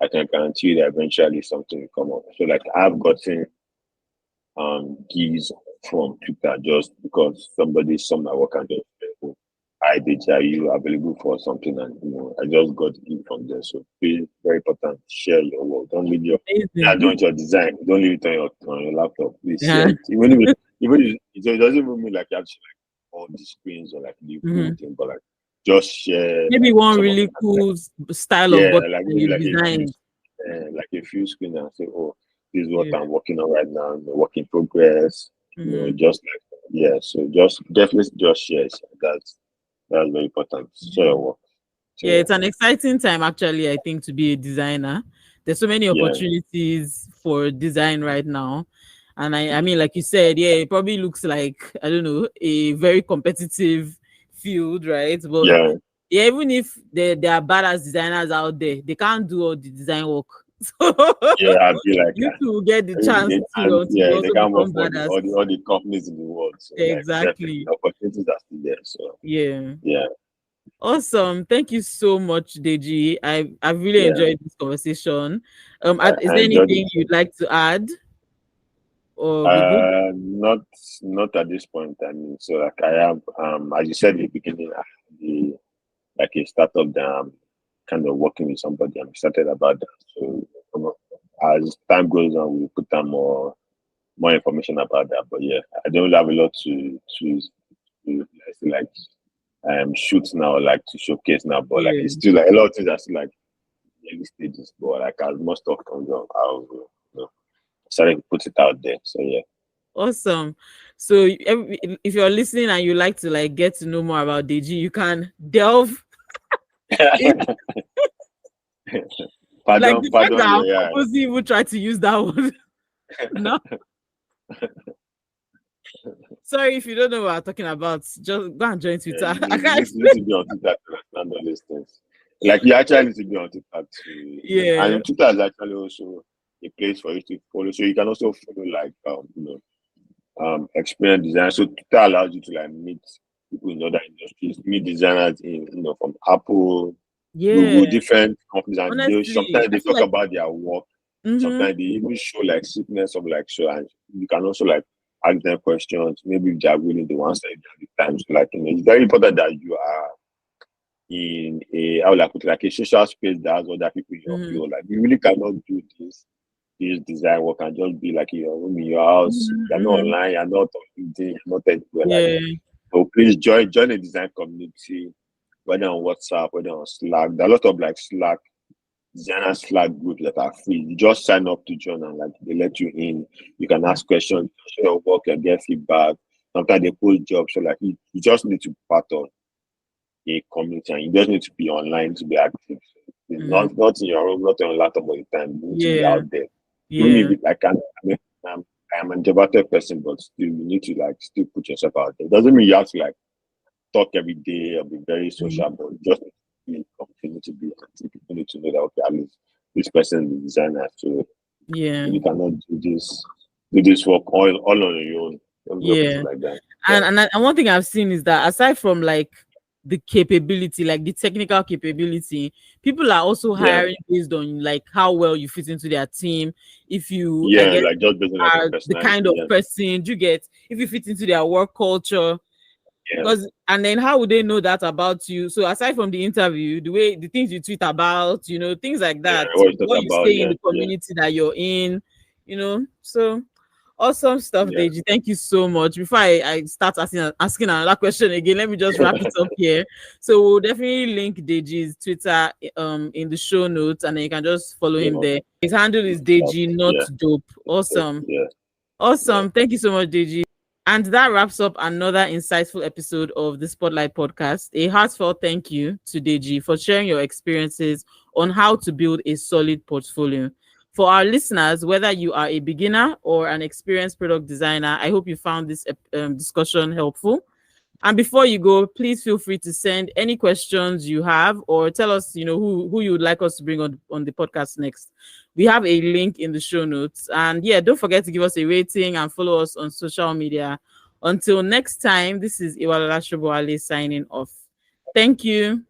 I can guarantee you that eventually something will come up. So like I've gotten gigs from Twitter just because somebody saw my work and just said, "Oh, hi Deji, are you available for something?" And I just got gig from there. So it's very important. Share your work. Don't leave your not Amazing. doing your design. Don't leave it on your laptop. Please share Yeah. it. Even if it doesn't even mean like you have to like all the screens or like the Mm-hmm. full thing, but like just share Maybe like one some of really it. cool style of Yeah, body like that maybe you designed. like a few screen and say, "Oh, this is what Yeah. I'm working on right now. Work in progress." Mm-hmm. Just like yeah. So just definitely just share. So that's very important. So Yeah. your work. So Yeah, it's an exciting time actually, I think, to be a designer. There's so many yeah, opportunities for design right now. And I mean, like you said, yeah, it probably looks like, I don't know, a very competitive field, right? But yeah, yeah, even if there are badass designers out there, they can't do all the design work. So yeah. I feel like you two will get the chance to, and to yeah, they also can work become for badass. all the companies in the world. So like definitely Exactly. opportunities are still there. So Yeah. yeah, Awesome. Thank you so much, Deji. I've really yeah. enjoyed this conversation. Is I there enjoyed it anything too. you'd like to add, or we good? Not at this point. I mean, so like I have, as you said in the beginning, I have like a startup that I'm kind of working with somebody. I'm excited about that. So as time goes on, we'll put down more information about that. But yeah, I don't have a lot to let's say, like shoot now, like to showcase now. But like Yeah. it's still like a lot of things are still like early stages. But like as more stuff comes on, I'll starting to put it out there. So yeah. Awesome. So if you're listening and you like to like get to know more about Deji, you can delve in. Like the fact that Pardon, I'm yeah. purposely even try to use that word. No, sorry if you don't know what I'm talking about. Just go and join Yeah, Twitter. I you can't need explain. to be on Twitter to understand all these things. Like you actually need to be on Twitter to, Yeah. and Twitter is actually also a place for you to follow. So you can also follow like experienced designers. So Twitter allows you to like meet people in other industries, meet designers in from Apple, Yeah. Google, different companies, and Honestly, sometimes I they feel talk like about their work. mm-hmm. Sometimes they even show like sickness of like so, and you can also like ask them questions. Maybe if they are willing, they want to at the time. So like it's very important that you are in a how would I put it, like a social space that has other people in your Mm-hmm. field. Like you really cannot do this design work and just be like in your room in your house. You're not Mm-hmm. online, you're not on LinkedIn, you're not anywhere like Yeah. that. So please join the design community, whether on WhatsApp, whether on Slack. There are a lot of like designer Slack groups that are free. You just sign up to join and like they let you in. You can ask questions, share your work, and get feedback. Sometimes they post jobs. So like you just need to be part of a community and you just need to be online to be active. It's Mm-hmm. not in your room, not on your laptop all the time. You need to be Yeah. out there. Even Yeah. if I can, I am an introverted person, but still you need to like still put yourself out there. It doesn't mean you have to like talk every day or be very Mm-hmm. social, but just continue to be active. People need to know that okay, at least this person is a designer, so Yeah. you cannot do this work all on your own. Don't go put Yeah. it like that. Yeah. And one thing I've seen is that aside from like the capability, like the technical capability, people are also Yeah. hiring based on like how well you fit into their team. If you, I Yeah, guess, like just based on like your are the kind personality. of Yeah. person you get, if you fit into their work culture, Yeah. because and then how would they know that about you? So aside from the interview, the things you tweet about, things like Yeah. that, What you talk what you about, say in yeah. the Yeah. community that you're in, so awesome stuff, Yeah. Deji. Thank you so much. Before I start asking another question again, let me just wrap it up here. So we'll definitely link Deji's Twitter in the show notes, and then you can just follow him Yeah. there. His handle is Deji, not Yeah. dope. Awesome. Yeah. Yeah. Awesome. Thank you so much, Deji. And that wraps up another insightful episode of the Spotlight podcast. A heartfelt thank you to Deji for sharing your experiences on how to build a solid portfolio. For our listeners, whether you are a beginner or an experienced product designer, I hope you found this discussion helpful. And before you go, please feel free to send any questions you have or tell us, who you would like us to bring on the podcast next. We have a link in the show notes. And yeah, don't forget to give us a rating and follow us on social media. Until next time, this is Iwalala Shoboale signing off. Thank you.